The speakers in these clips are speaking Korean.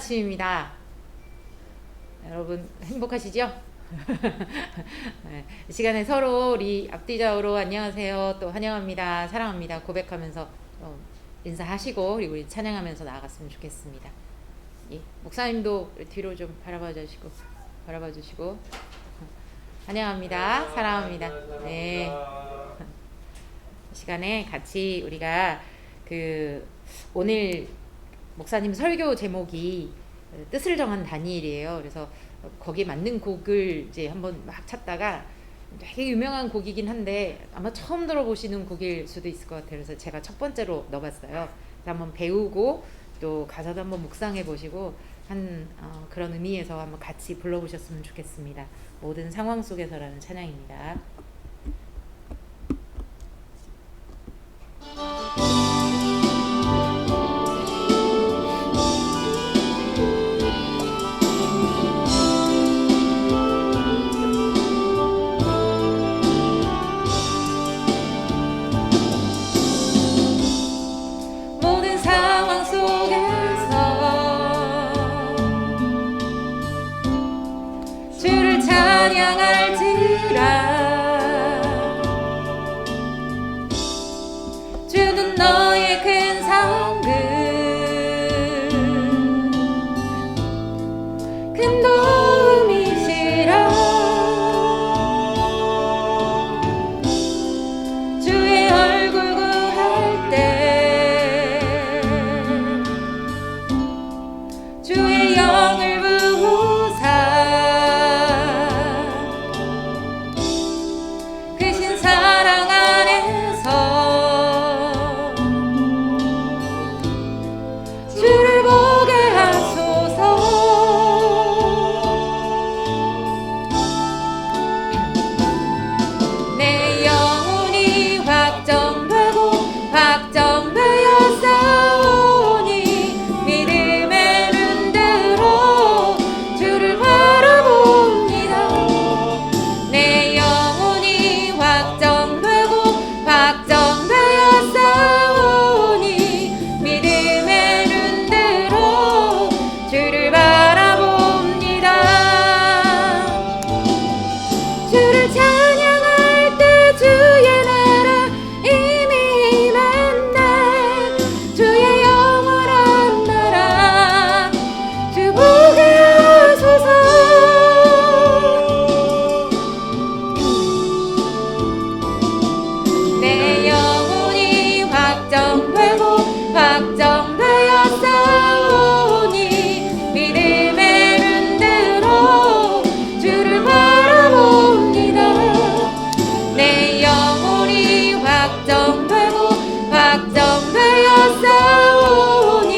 아침입니다. 여러분 행복하시죠? 네, 이 시간에 서로 우리 앞뒤좌우로 안녕하세요, 또 환영합니다, 사랑합니다 고백하면서 인사하시고 그리고 우리 찬양하면서 나아갔으면 좋겠습니다. 예, 목사님도 뒤로 좀 바라봐 주시고 환영합니다, 사랑합니다. 네, 이 시간에 같이 우리가 오늘 목사님 설교 제목이 뜻을 정한 다니엘이에요. 그래서 거기에 맞는 곡을 이제 한번 막 찾다가 되게 유명한 곡이긴 한데 아마 처음 들어보시는 곡일 수도 있을 것 같아요. 그래서 제가 첫 번째로 넣어봤어요. 한번 배우고 또 가사도 한번 묵상해 보시고 그런 의미에서 한번 같이 불러보셨으면 좋겠습니다. 모든 상황 속에서라는 찬양입니다. 주는 너의 큰 상급 큰 도움이시라. 주의 얼굴 구할 때 주의 영을 부으사 크신 사랑 안에서 주를 보게 하소서. 내 영혼이 확정되고 확정되어 싸우니 믿음의 눈으로 주를 바라봅니다. 내 영혼이 확정되고 확정되어 싸우니 믿음의 눈으로 주를 바라봅니다. 주를 찬양할 때 주의 나라 이미 만나 주의 영원한 나라 주 보게 하소서. 내 영혼이 확정되고 확정되어 싸우니 믿음의 눈으로 주를 바라봅니다. 내 영혼이 확정되고 확정되어 싸우니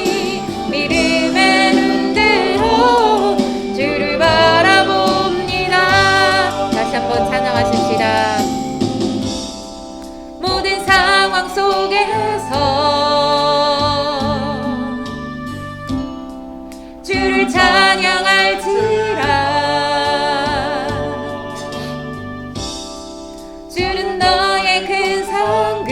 믿음의 눈으로 주를 바라봅니다. 다시 한번 찬양하십시다. 모든 상황 속에서 주를 찬양할지라. 주는 너의 큰 상급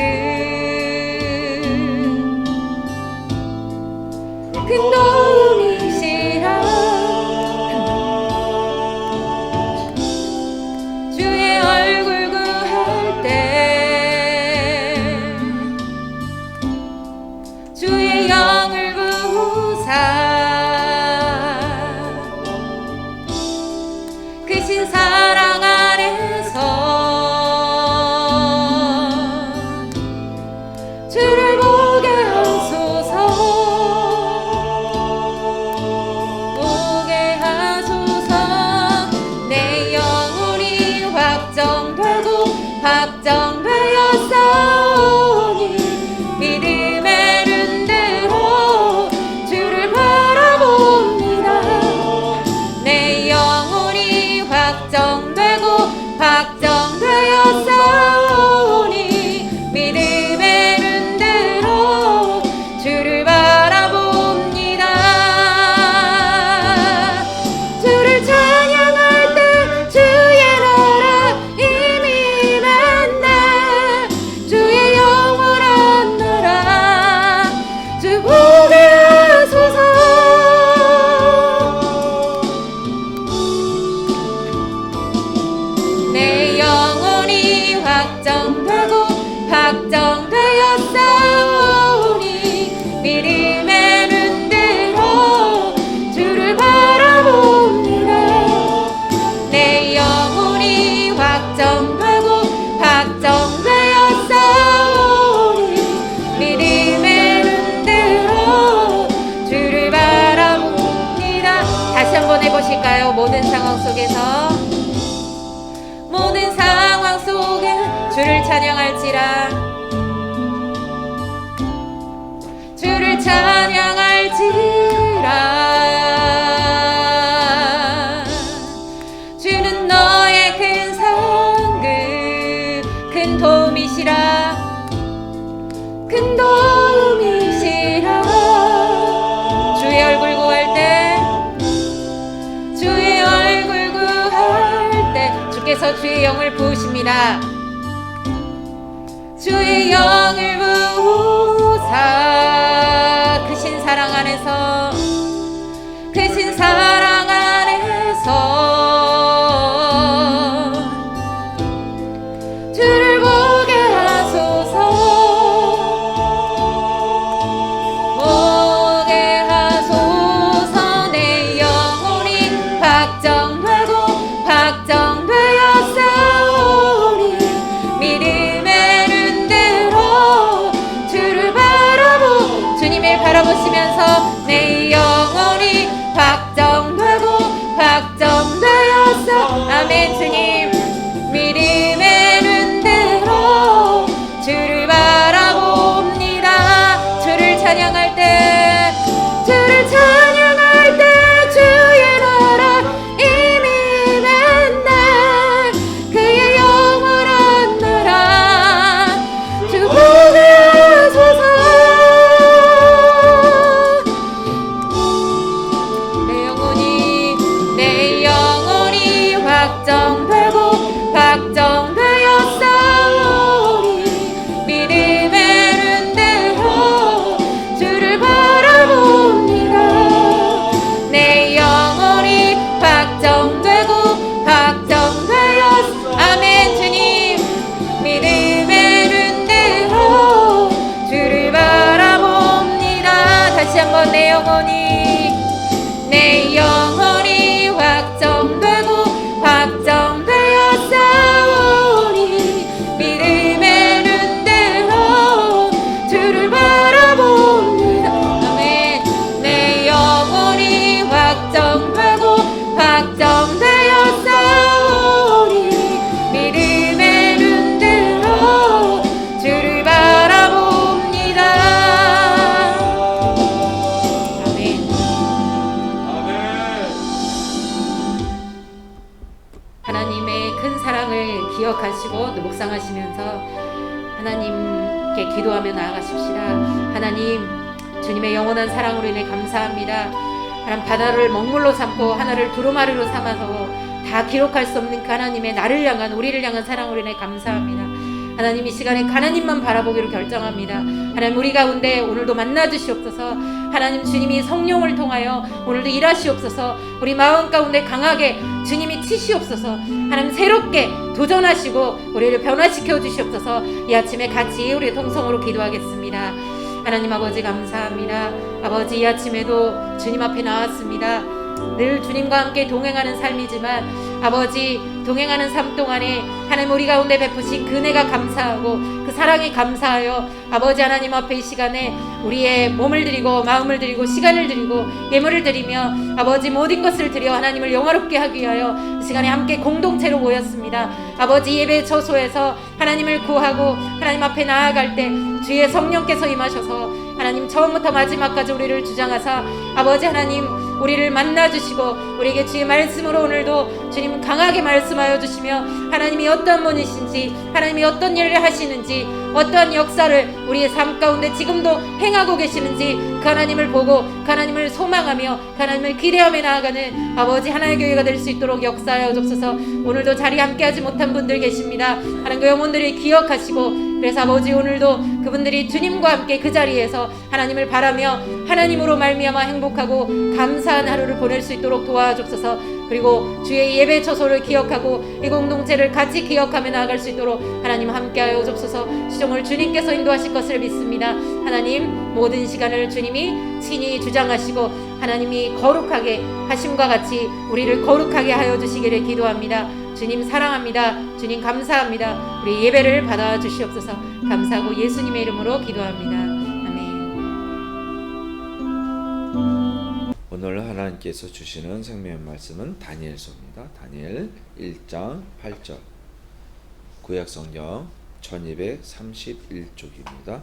큰 도움이시라. 주의 얼굴 구할 때 주의 영을 부으사 크신 사랑 안에서 주를 보게 하소서. 보게 하소서. 내 영혼이 확정되고 확정되어 싸우니 믿음의 눈으로 주를 바라봅니다. 내 영혼이 확정되고 확정되어 싸우니 믿음의 눈으로 주를 바라봅니다. 주를 찬양할 때 주의 나라 이미 만나 주의 영원한 나라 주 보게 하소서. 확정되고 확정되었사오니 믿음의 눈으로 주를 바라봅니다. 내 영혼이 확정되고 확정되었사오니 믿음의 눈으로 주를 바라봅니다. 다시 한번 해보실까요? 모든 상황 속에서, 모든 상황 속에 주를 찬양할지라, 주를 찬양할지라. 주는 너의 큰 상급, 큰 도움이시라, 큰 도움이시라. 주의 얼굴 구할 때, 주의 얼굴 구할 때 주께서 주의 영을 부으십니다. 주의 영을 부으사 크신 사랑 안에서, 크신 사랑 안에서 주를 보게 하소서, 보게 하소서. 내 영혼이 확정되고 확정되었사오니 믿음의 눈으로 주를 주님을 바라보시면서 내 영혼이 확정되고 확정되었어. 아멘. 주님 믿음의 눈으로 주를 바라봅니다. 주를 찬양할 때, 주를 찬양할 때 주의 나라 이미 맨날 그의 영원한 나라 주 보게 하소서. 내 영혼이 확정되고 확정되었사오니 믿음의 눈으로 주를 바라봅니다. 내 영혼이 확정되고 확정되었. 아멘. 주님 믿음의 눈으로 주를 바라봅니다. 다시 한번 내 영혼이 확정되고 확정되었사오니 믿음의 눈으로 주를 바라봅니다. 아멘. 내 영혼이 확정되고 확정되었사오니 믿음의 눈으로 주를 바라봅니다. 아멘. 하나님의 큰 사랑을 기억하시고 또 묵상하시면서 하나님께 기도하며 나아가십시다. 하나님, 주님의 영원한 사랑으로 인해 감사합니다. 하나님, 바다를 먹물로 삼고 하늘을 두루마리로 삼아서 다 기록할 수 없는 그 하나님의 나를 향한, 우리를 향한 사랑으로 인해 감사합니다. 하나님, 이 시간에 하나님만 바라보기로 결정합니다. 하나님, 우리 가운데 오늘도 만나주시옵소서. 하나님, 주님이 성령을 통하여 오늘도 일하시옵소서. 우리 마음 가운데 강하게 주님이 치시옵소서. 하나님, 새롭게 도전하시고 우리를 변화시켜 주시옵소서. 이 아침에 같이 우리의 통성으로 기도하겠습니다. 하나님 아버지 감사합니다. 아버지, 이 아침에도 주님 앞에 나왔습니다. 늘 주님과 함께 동행하는 삶이지만 아버지, 동행하는 삶 동안에 하나님 우리 가운데 베푸신 그네가 감사하고 그 사랑이 감사하여 아버지 하나님 앞에 이 시간에 우리의 몸을 드리고 마음을 드리고 시간을 드리고 예물을 드리며 아버지 모든 것을 드려 하나님을 영화롭게 하기 위하여 이 시간에 함께 공동체로 모였습니다. 아버지, 예배 처소에서 하나님을 구하고 하나님 앞에 나아갈 때 주의 성령께서 임하셔서 하나님 처음부터 마지막까지 우리를 주장하사 아버지 하나님 우리를 만나주시고 우리에게 주의 말씀으로 오늘도 주님 강하게 말씀하여 주시며 하나님이 어떤 분이신지, 하나님이 어떤 일을 하시는지, 어떠한 역사를 우리의 삶 가운데 지금도 행하고 계시는지 그 하나님을 보고 그 하나님을 소망하며 그 하나님을 기대하며 나아가는 아버지 하나의 교회가 될 수 있도록 역사하여 주옵소서. 오늘도 자리에 함께하지 못한 분들 계십니다. 하나님, 그 영혼들을 기억하시고 그래서 아버지 오늘도 그분들이 주님과 함께 그 자리에서 하나님을 바라며 하나님으로 말미암아 행복하고 감사한 하루를 보낼 수 있도록 도와주옵소서. 그리고 주의 예배 처소를 기억하고 이 공동체를 같이 기억하며 나아갈 수 있도록 하나님 함께하여 주옵소서. 시종을 주님께서 인도하실 것을 믿습니다. 하나님 모든 시간을 주님이 친히 주장하시고 하나님이 거룩하게 하심과 같이 우리를 거룩하게 하여 주시기를 기도합니다. 주님 사랑합니다. 주님 감사합니다. 우리 예배를 받아 주시옵소서. 감사하고 예수님의 이름으로 기도합니다. 아멘. 오늘 하나님께서 주시는 생명의 말씀은 다니엘서입니다. 다니엘 1장 8절, 구약성경 1231쪽입니다.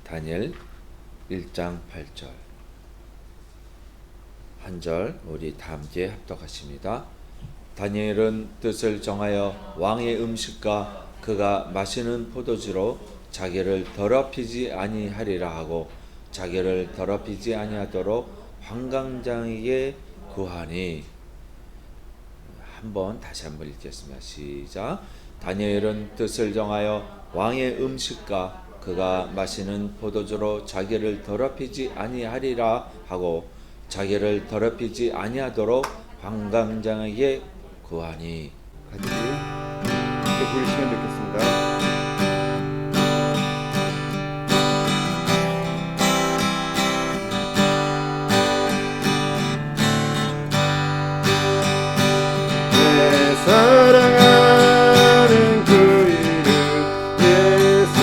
다니엘 1장 8절 한 절 우리 다 함께 합독하십니다. 다니엘은 뜻을 정하여 왕의 음식과 그가 마시는 포도주로 자기를 더럽히지 아니하리라 하고 자기를 더럽히지 아니하도록 환관장에게 구하니. 다시 한번 읽겠습니다. 시작. 다니엘은 뜻을 정하여 왕의 음식과 그가 마시는 포도주로 자기를 더럽히지 아니하리라 하고 자기를 더럽히지 아니하도록 환관장에게 구하니. 같이 부르시면 듣겠습니다. 사랑하는 그 이름 예수,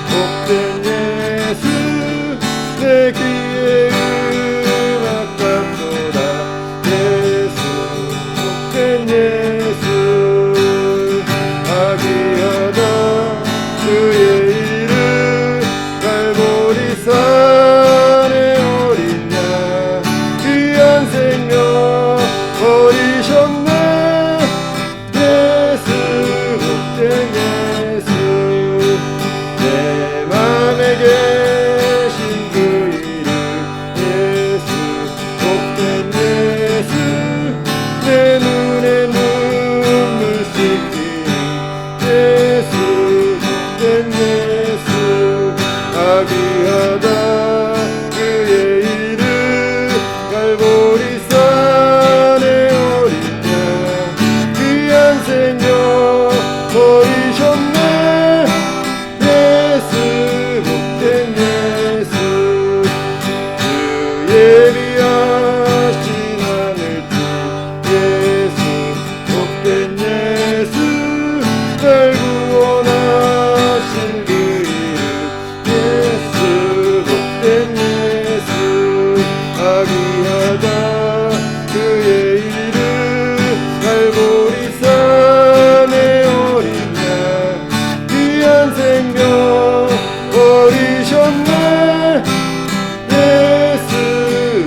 복된 예수, 내 귀에 음악같도다. 예수, 복된 예수, 아귀하다 그의 이름. 갈보리산의 어린 양 귀한 생명 버리셨네. 내 맘에 계신 그 이름 예수, 복된 예수, 내 눈에 눈물 씻기는 예수, 복된 예수, 아귀하다 그의 이름. 갈보리산의 어린 양 귀한 생명 버리셨네. 예수, 복된 예수, 그 예비하신 하늘빛 예수, 복된 예수, 날 구원하신 그 이름 예수, 복된 예수, 아귀하다 그의 이름. 갈보리산의 어린 양 귀한 생명 버리셨네. 예수,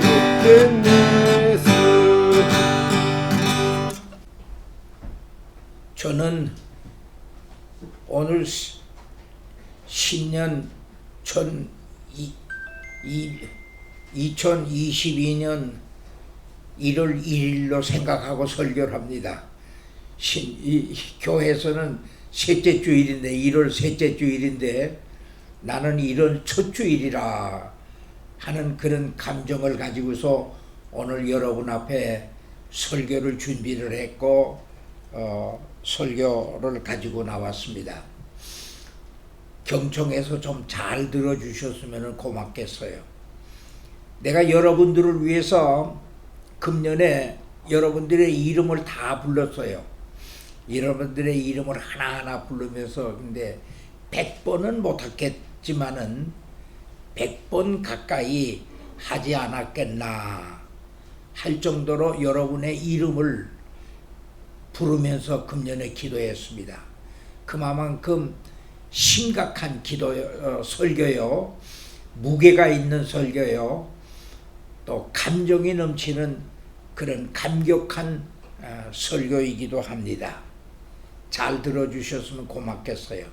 복된 예수. 저는 오늘 신년 2022년 1월 1일로 생각하고 설교를 합니다. 이 교회에서는 셋째 주일인데 1월 셋째 주일인데 나는 1월 첫 주일이라 하는 그런 감정을 가지고서 오늘 여러분 앞에 설교를 준비를 했고 설교를 가지고 나왔습니다. 경청해서 좀 잘 들어주셨으면 고맙겠어요. 내가 여러분들을 위해서 금년에 여러분들의 이름을 다 불렀어요. 여러분들의 이름을 하나하나 부르면서 근데 100번은 못하겠지만은 100번 가까이 하지 않았겠나 할 정도로 여러분의 이름을 부르면서 금년에 기도했습니다. 그만큼 심각한 설교요, 무게가 있는 설교요, 또 감정이 넘치는 그런 감격한 설교이기도 합니다. 잘 들어주셨으면 고맙겠어요.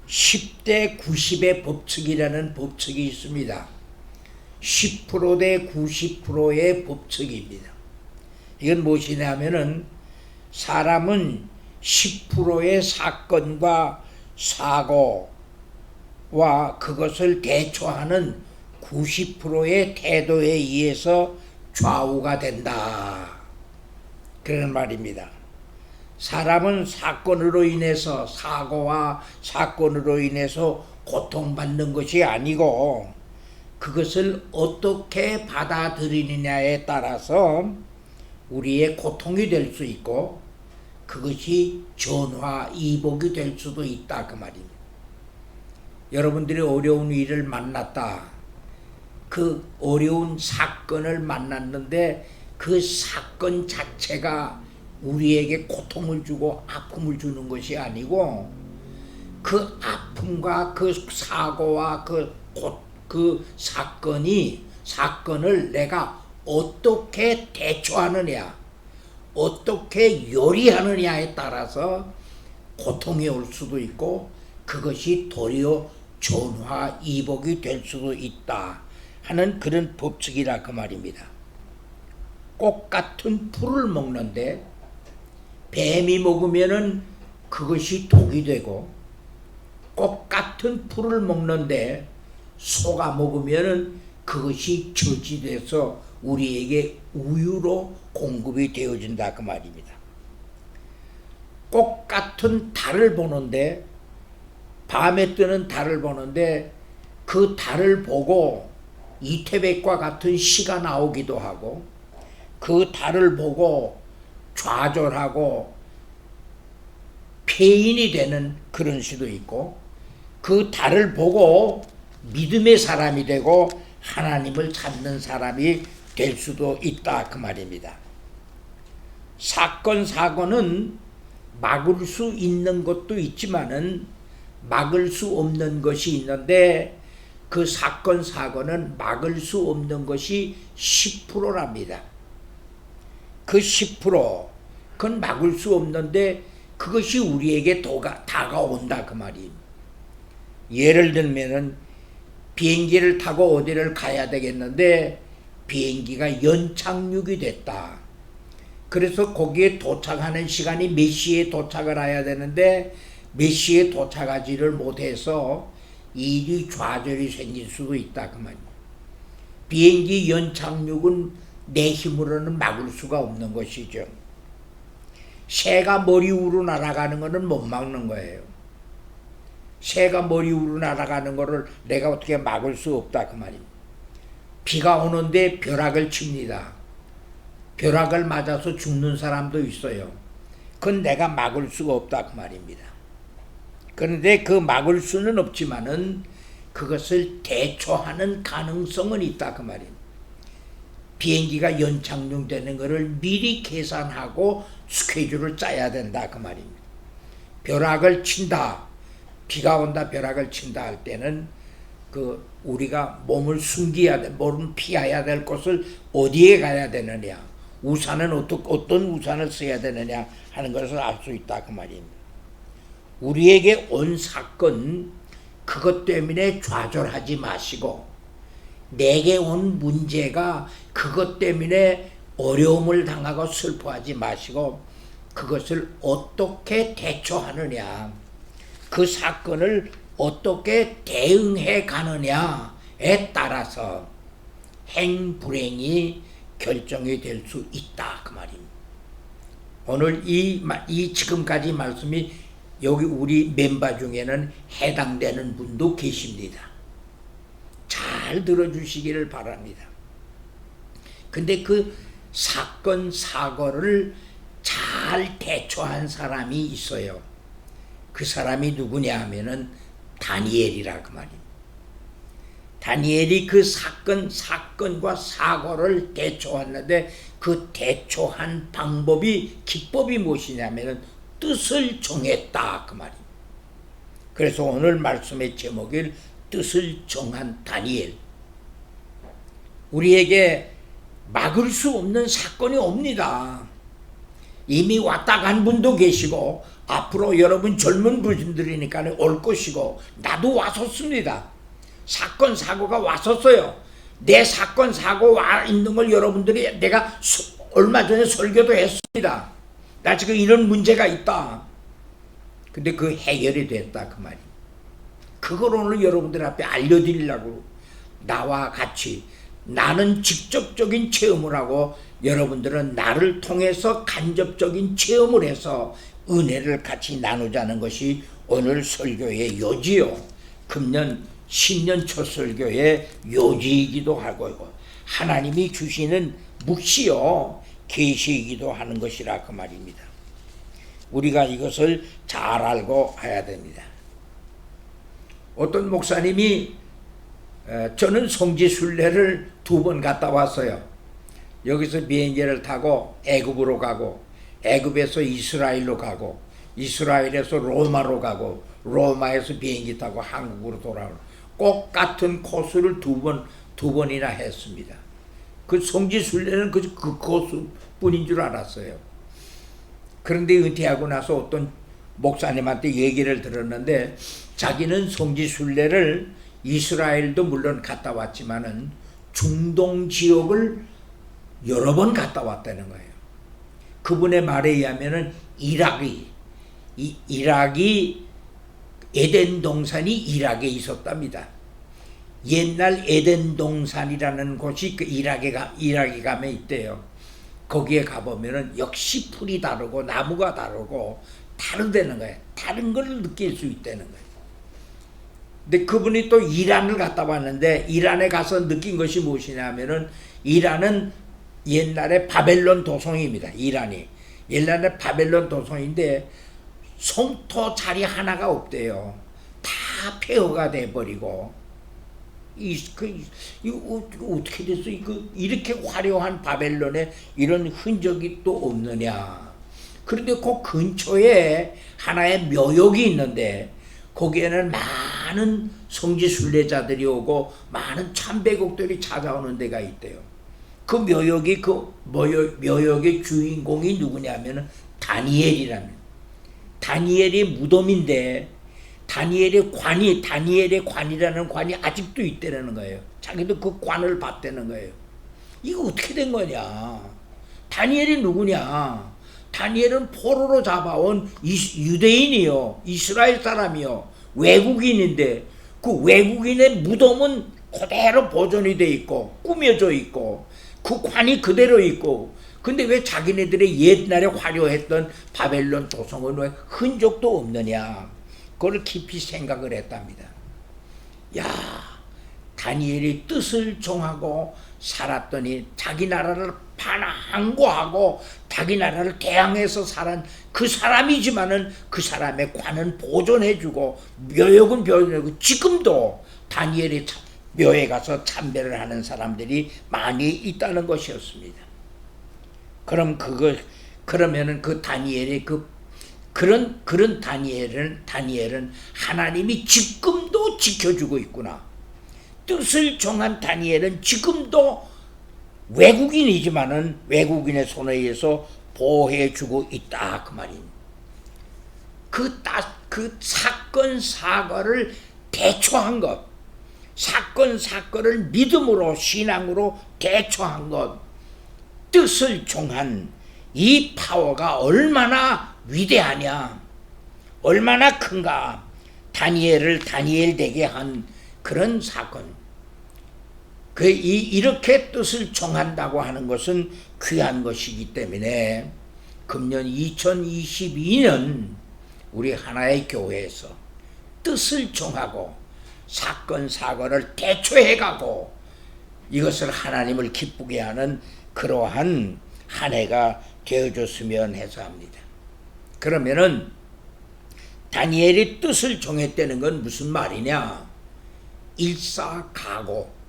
10대 90의 법칙이라는 법칙이 있습니다. 10% 대 90%의 법칙입니다. 이건 무엇이냐면은 사람은 10%의 사건과 사고와 그것을 대처하는 90%의 태도에 의해서 좌우가 된다. 그런 말입니다. 사람은 사건으로 인해서 사고와 사건으로 인해서 고통받는 것이 아니고 그것을 어떻게 받아들이느냐에 따라서 우리의 고통이 될 수 있고 그것이 전화이복이 될 수도 있다 그 말입니다. 여러분들이 어려운 일을 만났다. 그 어려운 사건을 만났는데 그 사건 자체가 우리에게 고통을 주고 아픔을 주는 것이 아니고 그 아픔과 그 사고와 그 사건을 내가 어떻게 대처하느냐, 어떻게 요리하느냐에 따라서 고통이 올 수도 있고 그것이 도리어 전화이복이 될 수도 있다 하는 그런 법칙이라 그 말입니다. 꽃 같은 풀을 먹는데 뱀이 먹으면은 그것이 독이 되고 꽃 같은 풀을 먹는데 소가 먹으면은 그것이 저지돼서 우리에게 우유로 공급이 되어진다 그 말입니다. 꽃 같은 달을 보는데 밤에 뜨는 달을 보는데 그 달을 보고 이태백과 같은 시가 나오기도 하고 그 달을 보고 좌절하고 폐인이 되는 그런 시도 있고 그 달을 보고 믿음의 사람이 되고 하나님을 찾는 사람이 될 수도 있다 그 말입니다. 사건 사고는 막을 수 있는 것도 있지만은 막을 수 없는 것이 있는데 그 사건 사고는 막을 수 없는 것이 10%랍니다. 그 10% 그건 막을 수 없는데 그것이 우리에게 다가온다 그 말이에요. 예를 들면은 비행기를 타고 어디를 가야 되겠는데 비행기가 연착륙이 됐다. 그래서 거기에 도착하는 시간이 몇 시에 도착을 해야 되는데 몇 시에 도착하지를 못해서 일이 좌절이 생길 수도 있다 그 말이에요. 비행기 연착륙은 내 힘으로는 막을 수가 없는 것이죠. 새가 머리 위로 날아가는 것은 못 막는 거예요. 새가 머리 위로 날아가는 것을 내가 어떻게 막을 수 없다 그 말입니다. 비가 오는데 벼락을 칩니다. 벼락을 맞아서 죽는 사람도 있어요. 그건 내가 막을 수가 없다 그 말입니다. 그런데 그 막을 수는 없지만은 그것을 대처하는 가능성은 있다 그 말입니다. 비행기가 연착륙되는 것을 미리 계산하고 스케줄을 짜야 된다 그 말입니다. 벼락을 친다, 비가 온다, 벼락을 친다 할 때는 그 우리가 몸을 숨겨야 돼, 몸을 피해야 될 곳을 어디에 가야 되느냐, 우산은 어떤 우산을 써야 되느냐 하는 것을 알 수 있다 그 말입니다. 우리에게 온 사건 그것 때문에 좌절하지 마시고 내게 온 문제가 그것 때문에 어려움을 당하고 슬퍼하지 마시고 그것을 어떻게 대처하느냐, 그 사건을 어떻게 대응해 가느냐에 따라서 행불행이 결정이 될 수 있다 그 말입니다. 오늘 이 지금까지 말씀이 여기 우리 멤버 중에는 해당되는 분도 계십니다. 잘 들어주시기를 바랍니다. 근데 그 사건 사고를 잘 대처한 사람이 있어요. 그 사람이 누구냐 하면은 다니엘이라 그 말입니다. 다니엘이 그 사건과 사고를 대처했는데 그 대처한 방법이 기법이 무엇이냐면은 뜻을 정했다 그 말입니다. 그래서 오늘 말씀의 제목이 뜻을 정한 다니엘. 우리에게 막을 수 없는 사건이 옵니다. 이미 왔다 간 분도 계시고 앞으로 여러분 젊은 분들이니까 올 것이고 나도 왔었습니다. 사건 사고가 왔었어요. 내 사건 사고 와 있는 걸 여러분들이 내가 얼마 전에 설교도 했습니다. 나 지금 이런 문제가 있다. 근데 그 해결이 됐다 그 말이에요. 그걸 오늘 여러분들 앞에 알려드리려고 나와 같이 나는 직접적인 체험을 하고 여러분들은 나를 통해서 간접적인 체험을 해서 은혜를 같이 나누자는 것이 오늘 설교의 요지요. 금년 신년 첫 설교의 요지이기도 하고요. 하나님이 주시는 묵시요 계시이기도 하는 것이라 그 말입니다. 우리가 이것을 잘 알고 해야 됩니다. 어떤 목사님이 저는 성지순례를 2번 갔다 왔어요. 여기서 비행기를 타고 애굽으로 가고 애굽에서 이스라엘로 가고 이스라엘에서 로마로 가고 로마에서 비행기 타고 한국으로 돌아오고 꼭 같은 코스를 두 번이나 했습니다. 그 성지순례는 그 코스뿐인 줄 알았어요. 그런데 은퇴하고 나서 어떤 목사님한테 얘기를 들었는데 자기는 성지순례를 이스라엘도 물론 갔다 왔지만은 중동 지역을 여러 번 갔다 왔다는 거예요. 그분의 말에 의하면은 이락이 에덴 동산이 이락에 있었답니다. 옛날 에덴 동산이라는 곳이 그 이락에 가면 있대요. 거기에 가보면은 역시 풀이 다르고 나무가 다르고 다르다는 거예요. 다른 걸 느낄 수 있다는 거예요. 근데 그분이 또 이란을 갔다 왔는데 이란에 가서 느낀 것이 무엇이냐면은 이란은 옛날에 바벨론 도성입니다. 이란이 옛날에 바벨론 도성인데 성토 자리 하나가 없대요. 다 폐허가 돼버리고 이거 어떻게 됐어? 이렇게 화려한 바벨론에 이런 흔적이 또 없느냐? 그런데 그 근처에 하나의 묘역이 있는데 거기에는 많은 성지순례자들이 오고 많은 참배곡들이 찾아오는 데가 있대요. 그 묘역의 주인공이 누구냐면은 다니엘의 무덤인데 다니엘의 관이라는 관이 아직도 있다는 거예요. 자기도 그 관을 봤다는 거예요. 이거 어떻게 된 거냐? 다니엘이 누구냐? 다니엘은 포로로 잡아온 유대인이요, 이스라엘 사람이요, 외국인인데 그 외국인의 무덤은 그대로 보존이 돼 있고 꾸며져 있고 그 관이 그대로 있고, 근데 왜 자기네들의 옛날에 화려했던 바벨론 도성은 왜 흔적도 없느냐? 그걸 깊이 생각을 했답니다. 야, 다니엘이 뜻을 정하고 살았더니 자기 나라를 반항고하고 자기 나라를 대항해서 살은 그 사람이지만은 그 사람의 관은 보존해주고 묘역은 보존해주고 지금도 다니엘의 묘에 가서 참배를 하는 사람들이 많이 있다는 것이었습니다. 그러면은 그 다니엘의 그런 다니엘은 하나님이 지금도 지켜주고 있구나. 뜻을 정한 다니엘은 지금도 외국인이지만은 외국인의 손에 의해서 보호해주고 있다 그 말입니다. 그 사건 사고를 대처한 것, 사건 사고를 믿음으로 신앙으로 대처한 것, 뜻을 정한 이 파워가 얼마나 위대하냐, 얼마나 큰가. 다니엘 되게 한 그런 사건. 이렇게 뜻을 정한다고 하는 것은 귀한 것이기 때문에 금년 2022년 우리 하나의 교회에서 뜻을 정하고 사건 사고를 대처해가고 이것을 하나님을 기쁘게 하는 그러한 한 해가 되어줬으면 해서 합니다. 그러면은 다니엘이 뜻을 정했다는 건 무슨 말이냐? 일사각오.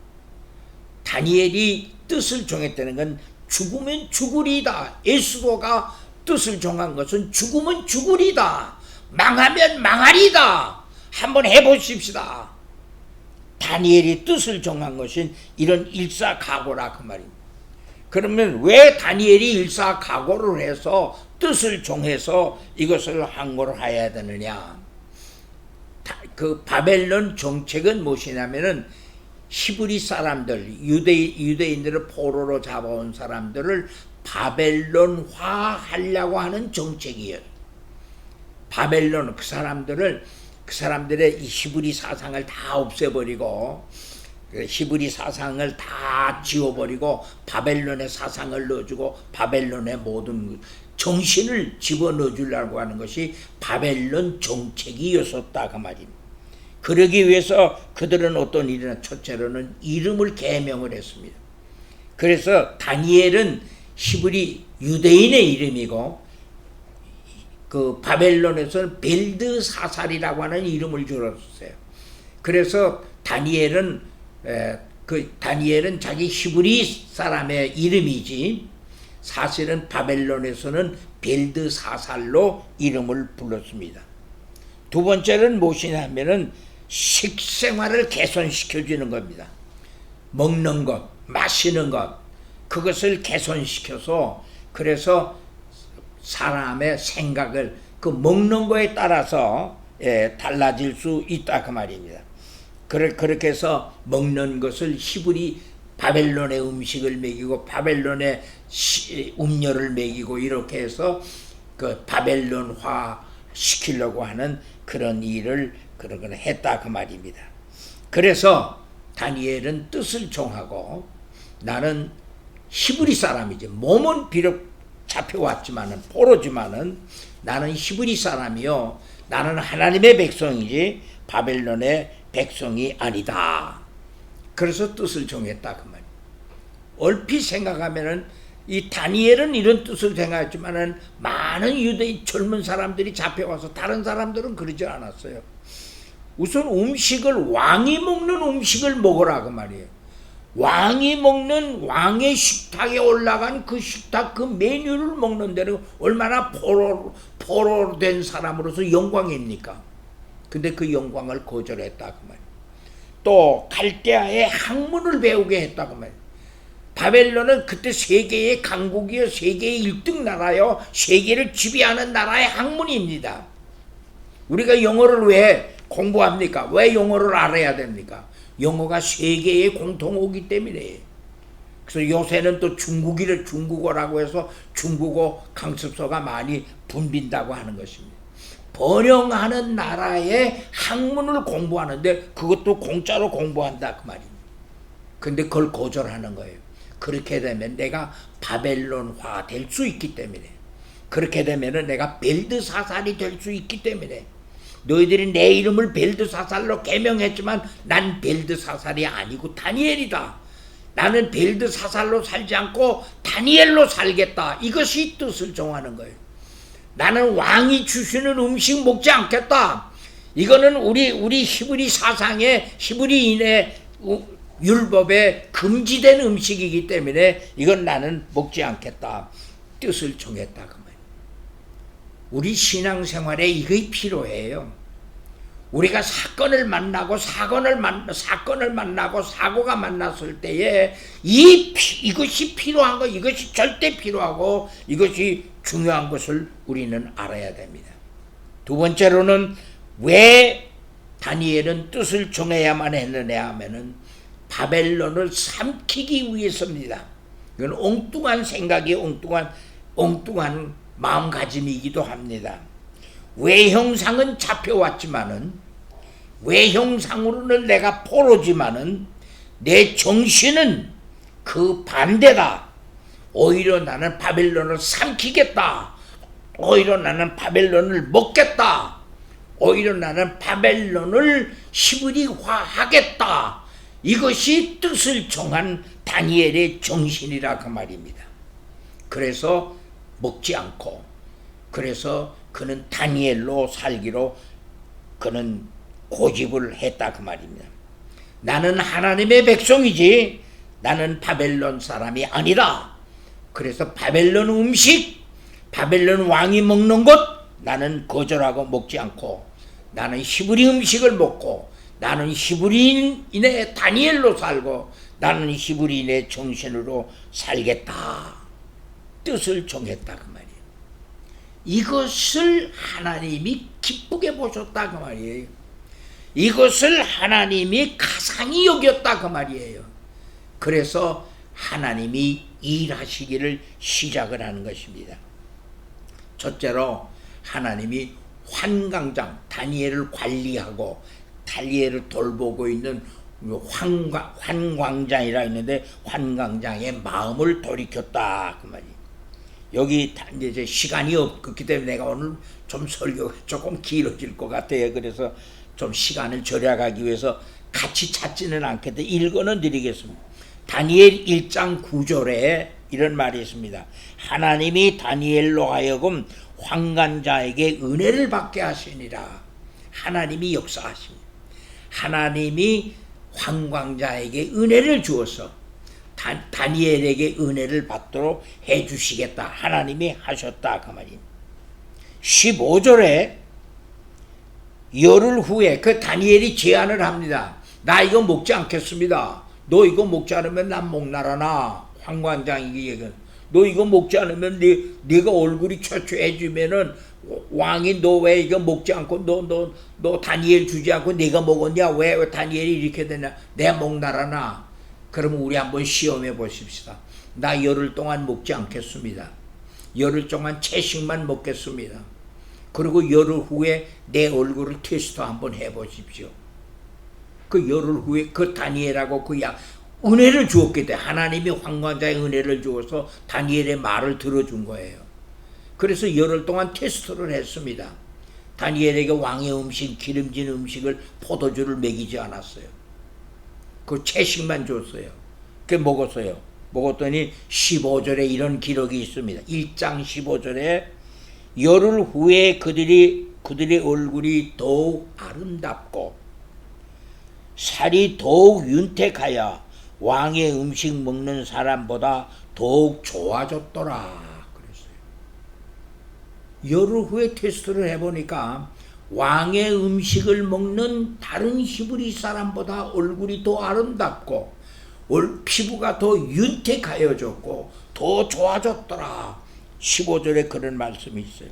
다니엘이 뜻을 정했다는 건 죽으면 죽으리다. 예수도가 뜻을 정한 것은 죽으면 죽으리다. 망하면 망하리다. 한번 해보십시다. 다니엘이 뜻을 정한 것은 이런 일사각오라 그 말입니다. 그러면 왜 다니엘이 일사각오를 해서 뜻을 정해서 이것을 항고를 해야 되느냐? 그 바벨론 정책은 무엇이냐면은 히브리 사람들, 유대인들을 포로로 잡아온 사람들을 바벨론화 하려고 하는 정책이에요. 바벨론 그 사람들의 이 히브리 사상을 다 없애버리고 히브리 사상을 다 지워버리고 바벨론의 사상을 넣어주고 바벨론의 모든 정신을 집어넣어 주려고 하는 것이 바벨론 정책이었었다 그 말입니다. 그러기 위해서 그들은 어떤 일이나 첫째로는 이름을 개명을 했습니다. 그래서 다니엘은 히브리 유대인의 이름이고 그 바벨론에서는 벨드사살이라고 하는 이름을 줄였어요. 그래서 다니엘은 자기 히브리 사람의 이름이지 사실은 바벨론에서는 벨드사살로 이름을 불렀습니다. 두 번째는 무엇이냐면은 식생활을 개선시켜 주는 겁니다. 먹는 것, 마시는 것, 그것을 개선시켜서 그래서 사람의 생각을 그 먹는 거에 따라서 달라질 수 있다 그 말입니다. 그렇게 해서 먹는 것을 히브리 바벨론의 음식을 먹이고 바벨론의 음료를 먹이고 이렇게 해서 그 바벨론화 시키려고 하는 그런 일을 그러거나 했다 그 말입니다. 그래서 다니엘은 뜻을 정하고 나는 히브리 사람이지 몸은 비록 잡혀왔지만은 포로지만은 나는 히브리 사람이요 나는 하나님의 백성이지 바벨론의 백성이 아니다. 그래서 뜻을 정했다 그 말이에요. 얼핏 생각하면은 이 다니엘은 이런 뜻을 생각했지만은 많은 유대인 젊은 사람들이 잡혀와서 다른 사람들은 그러지 않았어요. 우선 음식을 왕이 먹는 음식을 먹으라 그 말이에요. 왕이 먹는 왕의 식탁에 올라간 그 식탁 그 메뉴를 먹는 데는 얼마나 포로된 사람으로서 영광입니까? 근데 그 영광을 거절했다 그 말이에요. 또 갈대아의 학문을 배우게 했다 그 말이에요. 바벨론은 그때 세계의 강국이요 세계의 1등 나라요 세계를 지배하는 나라의 학문입니다. 우리가 영어를 왜 공부합니까? 왜 영어를 알아야 됩니까? 영어가 세계의 공통어이기 때문에. 그래서 요새는 또 중국어라고 해서 중국어 강습소가 많이 붐빈다고 하는 것입니다. 번영하는 나라의 학문을 공부하는데 그것도 공짜로 공부한다 그 말입니다. 근데 그걸 거절하는 거예요. 그렇게 되면 내가 바벨론화 될 수 있기 때문에 그렇게 되면 내가 벨드사살이 될 수 있기 때문에 너희들이 내 이름을 벨드사살로 개명했지만 난 벨드사살이 아니고 다니엘이다. 나는 벨드사살로 살지 않고 다니엘로 살겠다. 이것이 뜻을 정하는 거예요. 나는 왕이 주시는 음식 먹지 않겠다. 이거는 우리 히브리 사상의 히브리인의 율법에 금지된 음식이기 때문에 이건 나는 먹지 않겠다. 뜻을 정했다 그 말이에요. 우리 신앙생활에 이게 필요해요. 우리가 사건을 만나고 사고가 만났을 때에 이것이 필요한 거, 이것이 절대 필요하고 이것이 중요한 것을 우리는 알아야 됩니다. 두 번째로는 왜 다니엘은 뜻을 정해야만 했느냐 하면은 바벨론을 삼키기 위해서입니다. 이건 엉뚱한 생각이 엉뚱한 마음가짐이기도 합니다. 외형상은 잡혀왔지만은 외형상으로는 내가 포로지만은 내 정신은 그 반대다. 오히려 나는 바벨론을 삼키겠다. 오히려 나는 바벨론을 먹겠다. 오히려 나는 바벨론을 히브리화하겠다. 이것이 뜻을 정한 다니엘의 정신이라 그 말입니다. 그래서 먹지 않고 그래서 그는 다니엘로 살기로 그는 고집을 했다 그 말입니다. 나는 하나님의 백성이지 나는 바벨론 사람이 아니다. 그래서 바벨론 음식, 바벨론 왕이 먹는 것 나는 거절하고 먹지 않고 나는 히브리 음식을 먹고 나는 히브리인의 다니엘로 살고 나는 히브리인의 정신으로 살겠다. 뜻을 정했다 그 말이에요. 이것을 하나님이 기쁘게 보셨다 그 말이에요. 이것을 하나님이 가상히 여겼다 그 말이에요. 그래서 하나님이 일하시기를 시작을 하는 것입니다. 첫째로 하나님이 환강장 다니엘을 관리하고 다니엘을 돌보고 있는 환광장이라 했는데 환광장의 마음을 돌이켰다 그 말이. 여기 이제 시간이 없기 때문에 내가 오늘 좀 설교가 조금 길어질 것 같아요. 그래서 좀 시간을 절약하기 위해서 같이 찾지는 않겠는데 읽어는 드리겠습니다. 다니엘 1장 9절에 이런 말이 있습니다. 하나님이 다니엘로 하여금 환관자에게 은혜를 받게 하시니라. 하나님이 역사하십니다. 하나님이 환광자에게 은혜를 주어서 다니엘에게 은혜를 받도록 해주시겠다. 하나님이 하셨다 그 말입니다. 15절에 열흘 후에 그 다니엘이 제안을 합니다. 나 이거 먹지 않겠습니다. 너 이거 먹지 않으면 난 목나라나. 환관장이 얘기해. 너 이거 먹지 않으면 네가 얼굴이 처처해지면은 왕이 너 왜 이거 먹지 않고 너 다니엘 주지 않고 네가 먹었냐? 왜 다니엘이 이렇게 되냐? 내 목나라나. 그러면 우리 한번 시험해 보십시다. 나 열흘 동안 먹지 않겠습니다. 열흘 동안 채식만 먹겠습니다. 그리고 열흘 후에 내 얼굴을 테스트 한번 해보십시오. 그 열흘 후에 그 다니엘하고 은혜를 주었기 때문에 하나님이 환관자의 은혜를 주어서 다니엘의 말을 들어준 거예요. 그래서 열흘 동안 테스트를 했습니다. 다니엘에게 왕의 음식, 기름진 음식을 포도주를 먹이지 않았어요. 그 채식만 줬어요. 그 먹었어요. 먹었더니 15절에 이런 기록이 있습니다. 1장 15절에 열흘 후에 그들의 얼굴이 더욱 아름답고 살이 더욱 윤택하여 왕의 음식 먹는 사람보다 더욱 좋아졌더라 그랬어요. 열흘 후에 테스트를 해보니까 왕의 음식을 먹는 다른 히브리 사람보다 얼굴이 더 아름답고 피부가 더 윤택하여졌고 더 좋아졌더라. 15절에 그런 말씀이 있어요.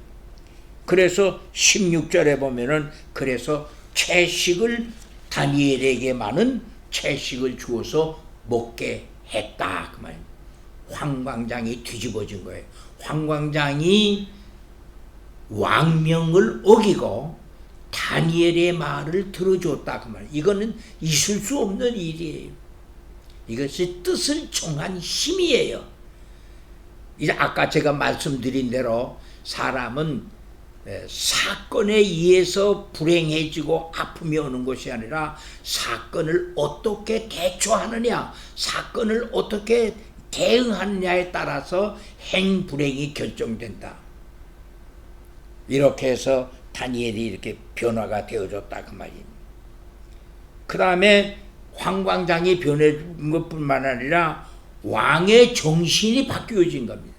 그래서 16절에 보면은 그래서 채식을 다니엘에게만은 채식을 주어서 먹게 했다 그 말입니다. 환광장이 뒤집어진 거예요. 환광장이 왕명을 어기고 다니엘의 말을 들어줬다 그 말이에요. 이거는 있을 수 없는 일이에요. 이것이 뜻을 정한 힘이에요. 이제 아까 제가 말씀드린 대로 사람은 사건에 의해서 불행해지고 아픔이 오는 것이 아니라 사건을 어떻게 대처하느냐, 사건을 어떻게 대응하느냐에 따라서 행불행이 결정된다. 이렇게 해서 다니엘이 이렇게 변화가 되어졌다 그 말입니다. 그 다음에 환광장이 변해진 것뿐만 아니라 왕의 정신이 바뀌어진 겁니다.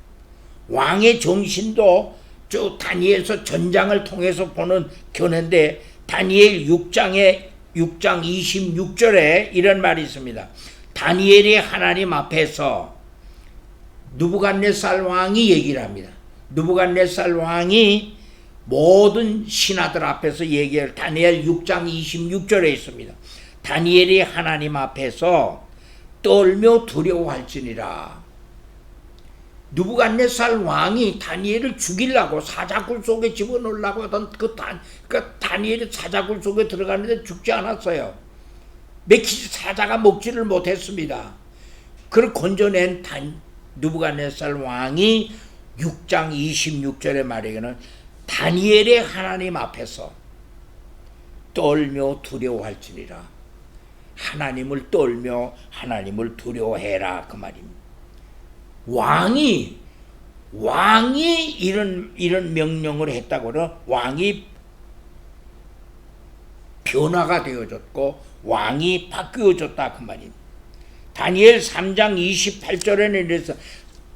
왕의 정신도 저 다니엘서 전장을 통해서 보는 견해인데 다니엘 6장 26절에 이런 말이 있습니다. 다니엘이 하나님 앞에서 느부갓네살 왕이 얘기를 합니다. 느부갓네살 왕이 모든 신하들 앞에서 얘기를 다니엘 6장 26절에 있습니다. 다니엘이 하나님 앞에서 떨며 두려워할지니라. 느부갓네살 왕이 다니엘을 죽이려고 사자굴 속에 집어넣으려고 하던 다니엘이 사자굴 속에 들어가는데 죽지 않았어요. 메키시 사자가 먹지를 못했습니다. 그를 건져낸 느부갓네살 왕이 6장 26절의 말에는 다니엘의 하나님 앞에서 떨며 두려워할지니라. 하나님을 떨며 하나님을 두려워해라 그 말입니다. 왕이 이런 명령을 했다고 그러 왕이 변화가 되어졌고 왕이 바뀌어졌다 그 말입니다. 다니엘 3장 28절에는 이래서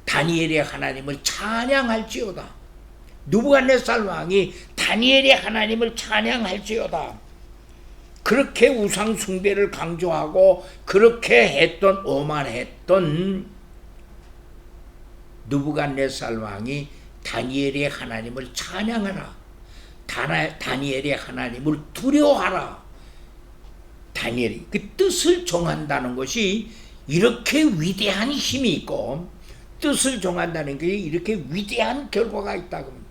다니엘의 하나님을 찬양할지어다. 느부갓네살 왕이 다니엘의 하나님을 찬양할지어다. 그렇게 우상 숭배를 강조하고 그렇게 했던 오만했던 느부갓네살 왕이 다니엘의 하나님을 찬양하라. 다니엘의 하나님을 두려워하라. 다니엘이 그 뜻을 정한다는 것이 이렇게 위대한 힘이 있고 뜻을 정한다는 게 이렇게 위대한 결과가 있다고 합니다.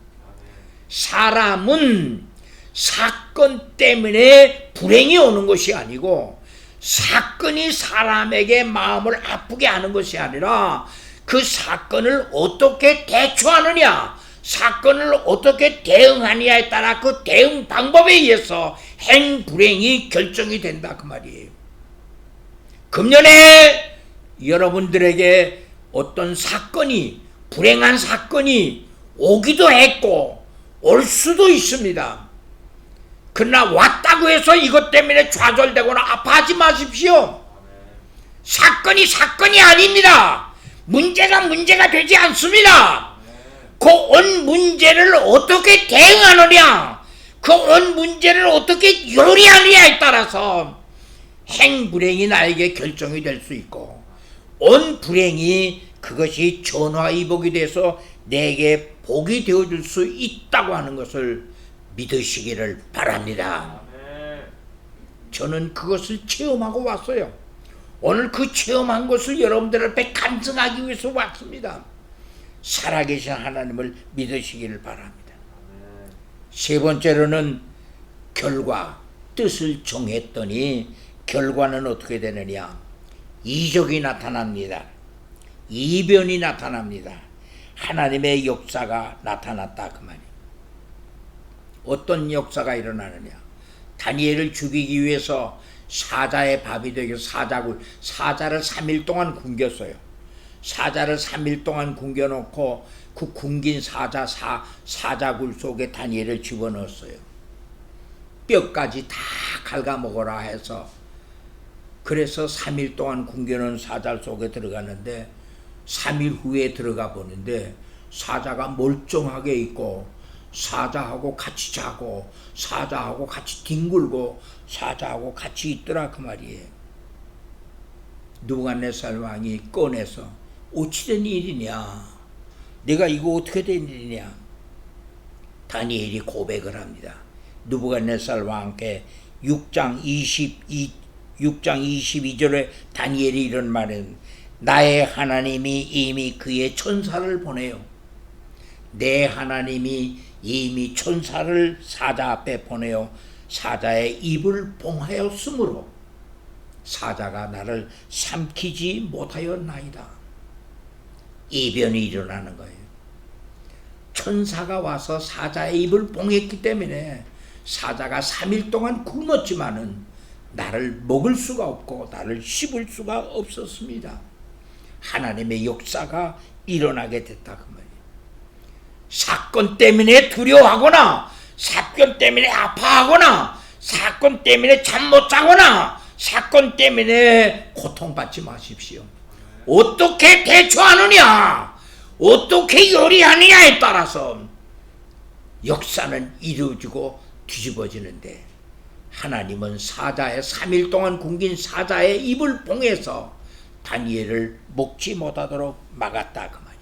사람은 사건 때문에 불행이 오는 것이 아니고 사건이 사람에게 마음을 아프게 하는 것이 아니라 그 사건을 어떻게 대처하느냐, 사건을 어떻게 대응하느냐에 따라 그 대응 방법에 의해서 행불행이 결정이 된다 그 말이에요. 금년에 여러분들에게 어떤 사건이, 불행한 사건이 오기도 했고 올 수도 있습니다. 그러나 왔다고 해서 이것 때문에 좌절되거나 아파하지 마십시오. 사건이 아닙니다. 문제가 되지 않습니다. 그 온 문제를 어떻게 대응하느냐, 그 온 문제를 어떻게 요리하느냐에 따라서 행불행이 나에게 결정이 될 수 있고, 온 불행이 그것이 전화위복이 돼서 내게 복이 되어줄 수 있다고 하는 것을 믿으시기를 바랍니다. 저는 그것을 체험하고 왔어요. 오늘 그 체험한 것을 여러분들 앞에 간증하기 위해서 왔습니다. 살아계신 하나님을 믿으시기를 바랍니다. 세 번째로는 결과, 뜻을 정했더니 결과는 어떻게 되느냐? 이적이 나타납니다. 이변이 나타납니다. 하나님의 역사가 나타났다 그 말이에요. 어떤 역사가 일어나느냐? 다니엘을 죽이기 위해서 사자의 밥이 되기 위해서 사자를 3일 동안 굶겼어요. 사자를 3일 동안 굶겨놓고 그 굶긴 사자굴 속에 다니엘을 집어넣었어요. 뼈까지 다 갉아먹어라 해서, 그래서 3일 동안 굶겨놓은 사자 속에 들어갔는데 3일 후에 들어가 보는데 사자가 멀쩡하게 있고 사자하고 같이 자고 사자하고 같이 뒹굴고 사자하고 같이 있더라 그 말이에요. 느부갓네살 왕이 꺼내서 어찌된 일이냐, 내가 이거 어떻게 된 일이냐. 다니엘이 고백을 합니다. 느부갓네살 왕께 6장 22절에 다니엘이 이런 말은, 나의 하나님이 이미 그의 천사를 보내요. 내 하나님이 이미 천사를 사자 앞에 보내어 사자의 입을 봉하였으므로 사자가 나를 삼키지 못하였나이다. 이변이 일어나는 거예요. 천사가 와서 사자의 입을 봉했기 때문에 사자가 3일 동안 굶었지만은 나를 먹을 수가 없고 나를 씹을 수가 없었습니다. 하나님의 역사가 일어나게 됐다 그 말이에요. 사건 때문에 두려워하거나 사건 때문에 아파하거나 사건 때문에 잠 못 자거나 사건 때문에 고통받지 마십시오. 어떻게 대처하느냐, 어떻게 요리하느냐에 따라서 역사는 이루어지고 뒤집어지는데, 하나님은 사자의 3일 동안 굶긴 사자의 입을 봉해서 다니엘을 먹지 못하도록 막았다 그 말이에요.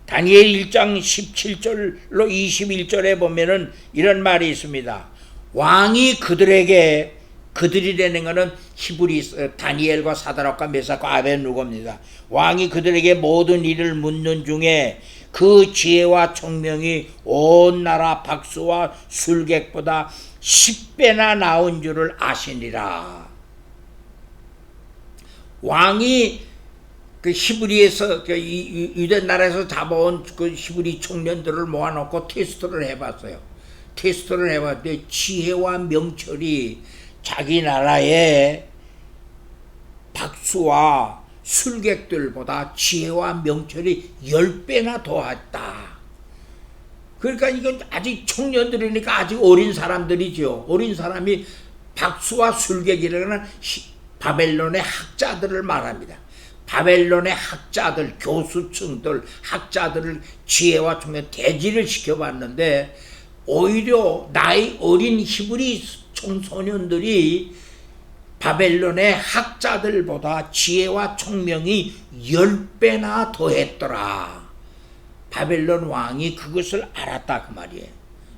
다니엘 1장 17절로 21절에 보면은 이런 말이 있습니다. 왕이 그들이라는 것은 히브리 다니엘과 사드락과 메삭과 아벳느고입니다. 왕이 그들에게 모든 일을 묻는 중에 그 지혜와 총명이 온 나라 박수와 술객보다 10배나 나은 줄을 아시니라. 왕이 그 히브리에서 유대 나라에서 잡아온 그 히브리 청년들을 모아놓고 테스트를 해봤어요. 테스트를 해봤는데 지혜와 명철이 자기 나라의 박수와 술객들보다 지혜와 명철이 10배나 더했다. 그러니까 이건 아직 청년들이니까 아직 어린 사람들이죠. 어린 사람이 박수와 술객이라는 바벨론의 학자들을 말합니다. 바벨론의 학자들, 교수층들, 학자들을 지혜와 총명 대지를 시켜봤는데 오히려 나이 어린 히브리 청소년들이 바벨론의 학자들보다 지혜와 총명이 10배나 더했더라. 바벨론 왕이 그것을 알았다 그 말이에요.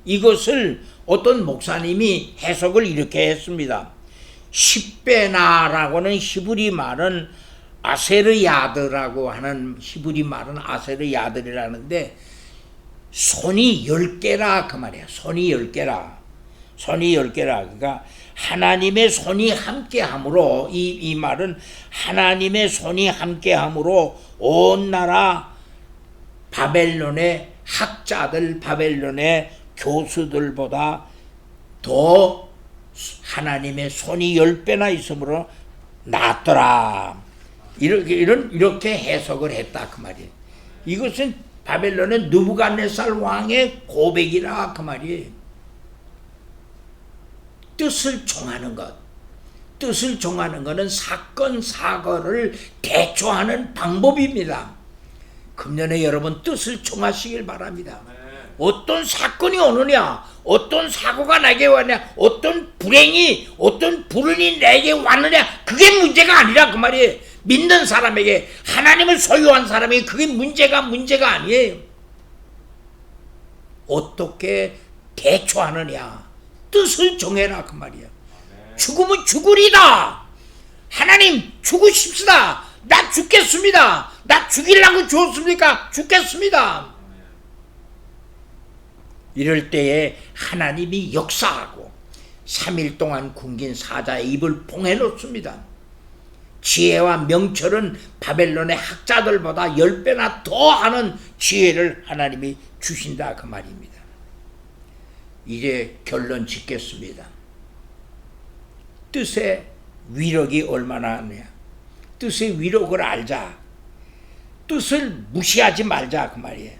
이것을 어떤 목사님이 해석을 이렇게 했습니다. 10배나라고는 히브리 말은 아세르야드라고 하는 히브리 말은 아세르야드라는데 손이 10개라 그 말이야. 손이 10개라. 손이 10개라. 그러니까 하나님의 손이 함께함으로 이 말은 하나님의 손이 함께함으로 온 나라 바벨론의 학자들, 바벨론의 교수들보다 더 하나님의 손이 10배나 있으므로 낫더라. 이렇게 해석을 했다 그 말이에요. 이것은 바벨론의 느부갓네살 왕의 고백이라 그 말이에요. 뜻을 정하는 것. 뜻을 정하는 것은 사건 사고를 대처하는 방법입니다. 금년에 여러분 뜻을 정하시길 바랍니다. 어떤 사건이 오느냐, 어떤 사고가 나게 왔냐, 어떤 불행이, 어떤 불운이 내게 왔느냐, 그게 문제가 아니라 그 말이에요. 믿는 사람에게, 하나님을 소유한 사람에게 그게 문제가 아니에요. 어떻게 대처하느냐, 뜻을 정해라 그 말이야. 죽으면 죽으리다. 하나님 죽으십시다. 나 죽겠습니다. 나 죽이려고 주었습니까? 죽겠습니다. 이럴 때에 하나님이 역사하고 3일 동안 굶긴 사자의 입을 봉해 놓습니다. 지혜와 명철은 바벨론의 학자들보다 10배나 더 하는 지혜를 하나님이 주신다 그 말입니다. 이제 결론 짓겠습니다. 뜻의 위력이 얼마나 하느냐. 뜻의 위력을 알자. 뜻을 무시하지 말자 그 말이에요.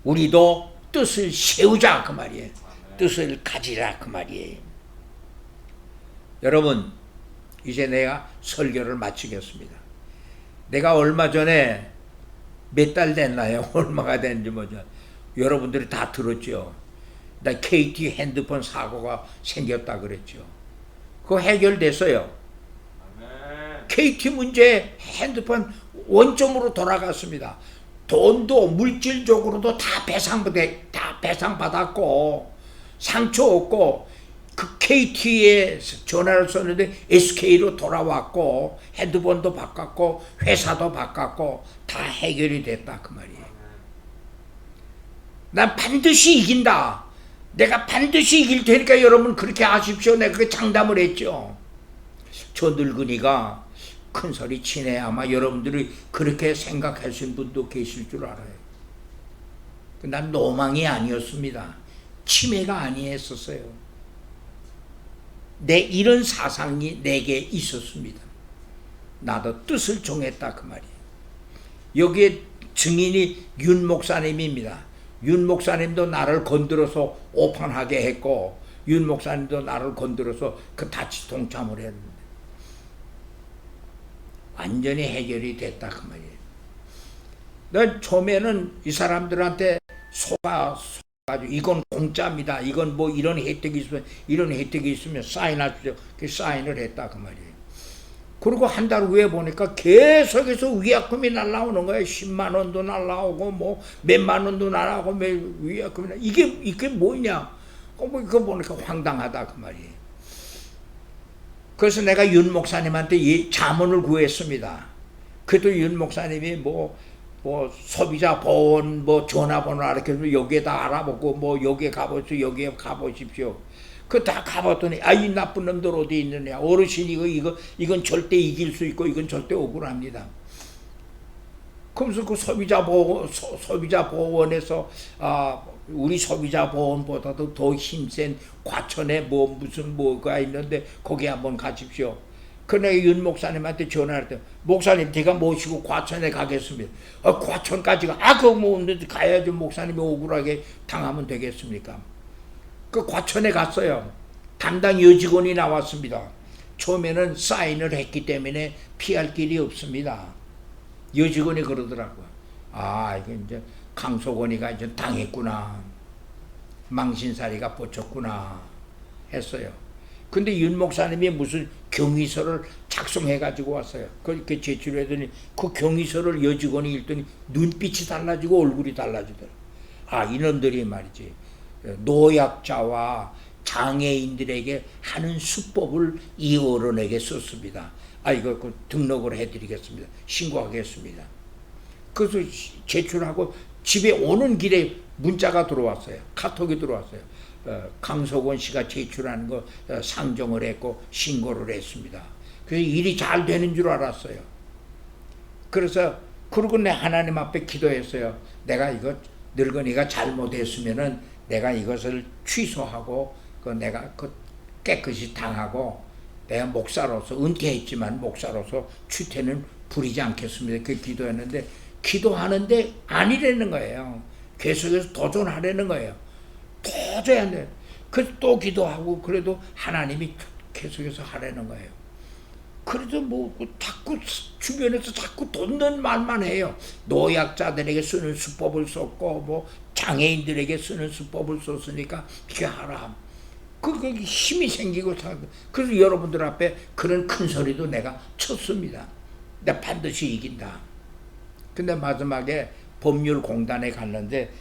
우리도 뜻을 세우자 그 말이에요. 뜻을 가지라 그 말이에요. 여러분, 이제 내가 설교를 마치겠습니다. 내가 얼마 전에 몇 달 됐나요? 얼마가 됐는지 뭐죠. 여러분들이 다 들었죠. 나 KT 핸드폰 사고가 생겼다 그랬죠. 그거 해결됐어요. KT 문제 핸드폰 원점으로 돌아갔습니다. 돈도 물질적으로도 다 배상받았고 상처 없고 그 KT에 전화를 썼는데 SK로 돌아왔고 핸드폰도 바꿨고 회사도 바꿨고 다 해결이 됐다 그 말이에요. 난 반드시 이긴다. 내가 반드시 이길 테니까 여러분 그렇게 하십시오. 내가 그렇게 장담을 했죠. 저 늙은이가 큰 소리 치네. 아마 여러분들이 그렇게 생각하신 분도 계실 줄 알아요. 난 노망이 아니었습니다. 치매가 아니었어요. 내 이런 사상이 내게 있었습니다. 나도 뜻을 정했다 그 말이에요. 여기에 증인이 윤 목사님입니다. 윤 목사님도 나를 건드려서 오판하게 했고 윤 목사님도 나를 건드려서 그 같이 동참을 했는데 완전히 해결이 됐다 그 말이에요. 난 처음에는 이 사람들한테 속아가지고 이건 공짜입니다. 이건 뭐 이런 혜택이 있으면 사인하십시오. 그 사인을 했다 그 말이에요. 그리고 한 달 후에 보니까 계속해서 위약금이 날라오는 거예요. 10만 원도 날라오고 뭐 몇만 원도 날라오고 위약금이 이게 뭐냐? 그거 보니까 황당하다 그 말이에요. 그래서 내가 윤 목사님한테 자문을 구했습니다. 그래도 윤 목사님이 뭐 소비자 보험 전화번호 알려주면 여기에다 알아보고 뭐 여기에 가보십시오. 여기에 가보십시오. 그 다 가봤더니 이 나쁜 놈들 어디 있느냐. 어르신이 이건 절대 이길 수 있고 이건 절대 억울합니다. 그러면서 그 소비자 보험원에서 우리 소비자 보험보다도 더 힘센 과천에 무슨 뭐가 있는데 거기 한번 가십시오. 그날 윤 목사님한테 전화할 때 목사님 제가 모시고 과천에 가겠습니다. 과천까지 가야죠. 목사님이 억울하게 당하면 되겠습니까? 그 과천에 갔어요. 담당 여직원이 나왔습니다. 처음에는 사인을 했기 때문에 피할 길이 없습니다. 여직원이 그러더라고요. 이게 이제 강소건이가 이제 당했구나. 망신살이가 뻗쳤구나 했어요. 근데 윤 목사님이 무슨 경위서를 작성해 가지고 왔어요. 그렇게 제출했더니 그 경위서를 여직원이 읽더니 눈빛이 달라지고 얼굴이 달라지더라고요. 이놈들이 말이지. 노약자와 장애인들에게 하는 수법을 이 어른에게 썼습니다. 이거 등록을 해드리겠습니다. 신고하겠습니다. 그래서 제출하고 집에 오는 길에 문자가 들어왔어요. 카톡이 들어왔어요. 강석원 씨가 제출한 거 상정을 했고 신고를 했습니다. 그래서 일이 잘 되는 줄 알았어요. 그래서 그러고 내 하나님 앞에 기도했어요. 내가 이거 늙은이가 잘못했으면은 내가 이것을 취소하고 내가 깨끗이 당하고 내가 목사로서 은퇴했지만 목사로서 추태는 부리지 않겠습니다. 그 기도했는데 기도하는데 아니라는 거예요. 계속해서 도전하려는 거예요. 도저히 안 돼요. 그래서 또 기도하고 그래도 하나님이 계속해서 하라는 거예요. 그래도 뭐 자꾸 주변에서 자꾸 돕는 말만 해요. 노약자들에게 쓰는 수법을 썼고 뭐 장애인들에게 쓰는 수법을 썼으니까 이렇게 하라. 그 힘이 생기고 그래서 여러분들 앞에 그런 큰 소리도 내가 쳤습니다. 내가 반드시 이긴다. 근데 마지막에 법률공단에 갔는데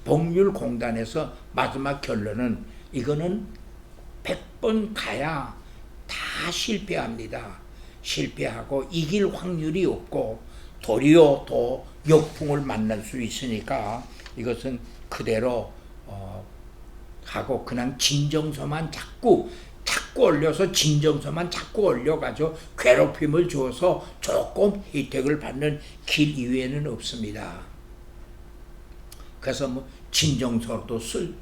법률공단에서 마지막 결론은 이거는 100번 가야 다 실패합니다. 실패하고 이길 확률이 없고 도리어 더 역풍을 만날 수 있으니까 이것은 그대로 하고 그냥 진정서만 자꾸 올려서 진정서만 자꾸 올려가지고 괴롭힘을 줘서 조금 혜택을 받는 길 이외에는 없습니다. 그래서 뭐 진정서도 쓸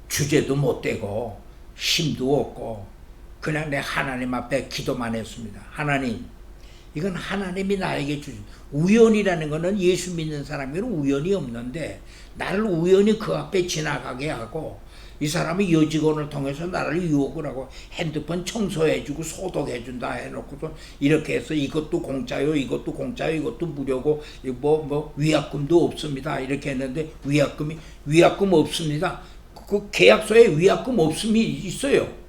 주제도 못 되고 힘도 없고 그냥 내 하나님 앞에 기도만 했습니다. 하나님, 이건 하나님이 나에게 주신 우연이라는 것은 예수 믿는 사람에게는 우연이 없는데 나를 우연히 그 앞에 지나가게 하고 이 사람이 여직원을 통해서 나를 유혹을 하고 핸드폰 청소해주고 소독해준다 해놓고서 이렇게 해서 이것도 공짜요, 이것도 공짜요, 이것도 무료고 뭐 위약금도 없습니다. 이렇게 했는데 위약금 없습니다. 그 계약서에 위약금 없음이 있어요.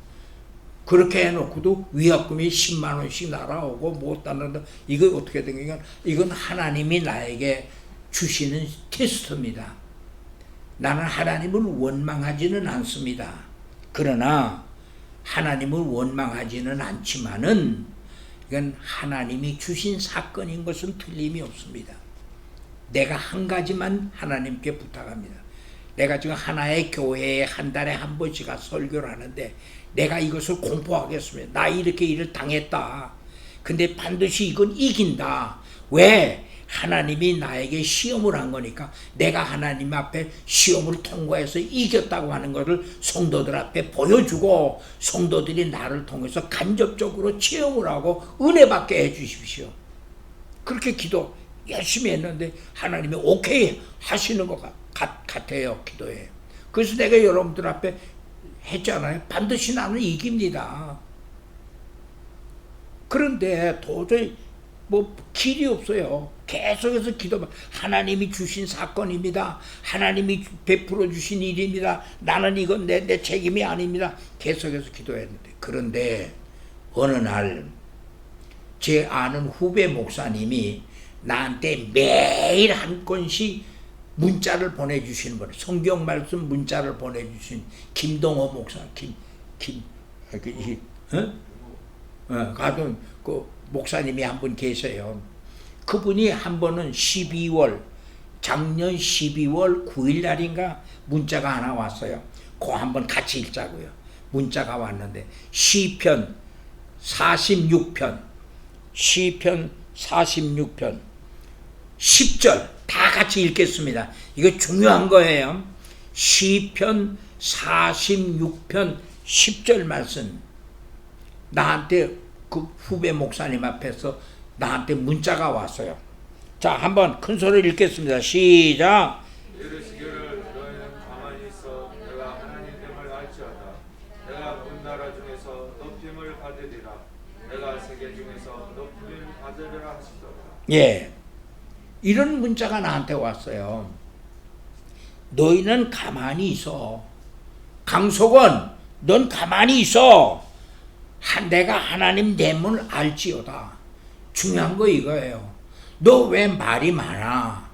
그렇게 해놓고도 위약금이 10만 원씩 날아오고 못 따는다. 이거 어떻게 된 거냐? 이건 하나님이 나에게 주시는 테스트입니다. 나는 하나님을 원망하지는 않습니다. 그러나 하나님을 원망하지는 않지만은 이건 하나님이 주신 사건인 것은 틀림이 없습니다. 내가 한 가지만 하나님께 부탁합니다. 내가 지금 하나의 교회에 한 달에 한 번씩 설교를 하는데 내가 이것을 공포하겠습니다. 나 이렇게 일을 당했다. 근데 반드시 이건 이긴다. 왜? 하나님이 나에게 시험을 한 거니까 내가 하나님 앞에 시험을 통과해서 이겼다고 하는 것을 성도들 앞에 보여주고 성도들이 나를 통해서 간접적으로 체험을 하고 은혜 받게 해주십시오. 그렇게 기도 열심히 했는데 하나님이 오케이 하시는 것 같아요. 기도에. 그래서 내가 여러분들 앞에 했잖아요. 반드시 나는 이깁니다. 그런데 도저히 뭐 길이 없어요. 계속해서 기도만 하나님이 주신 사건입니다. 하나님이 베풀어 주신 일입니다. 나는 이건 내 책임이 아닙니다. 계속해서 기도했는데 그런데 어느 날 제 아는 후배 목사님이 나한테 매일 한 건씩 문자를 보내주시는 거예요. 성경 말씀 문자를 보내주신 김동호 목사, 가던 그 목사님이 한 분 계세요. 그분이 한 번은 작년 12월 9일 날인가 문자가 하나 왔어요. 그거 한번 같이 읽자고요. 문자가 왔는데 시편 46편 10절 다 같이 읽겠습니다. 이거 중요한 거예요. 시편 46편 10절 말씀 나한테 그 후배 목사님 앞에서 나한테 문자가 왔어요. 자, 한번 큰 소리로 읽겠습니다. 시작. 이르시기를 너희는 가만히 있어 내가 하나님됨을 알지어다. 내가 온 나라 중에서 높임을 받으리라. 내가 세계 중에서 높임을 받으리라 하시더라. 예, 이런 문자가 나한테 왔어요. 너희는 가만히 있어. 강석원, 넌 가만히 있어. 내가 하나님 됨을 알지어다. 중요한 거 이거예요. 너 왜 말이 많아?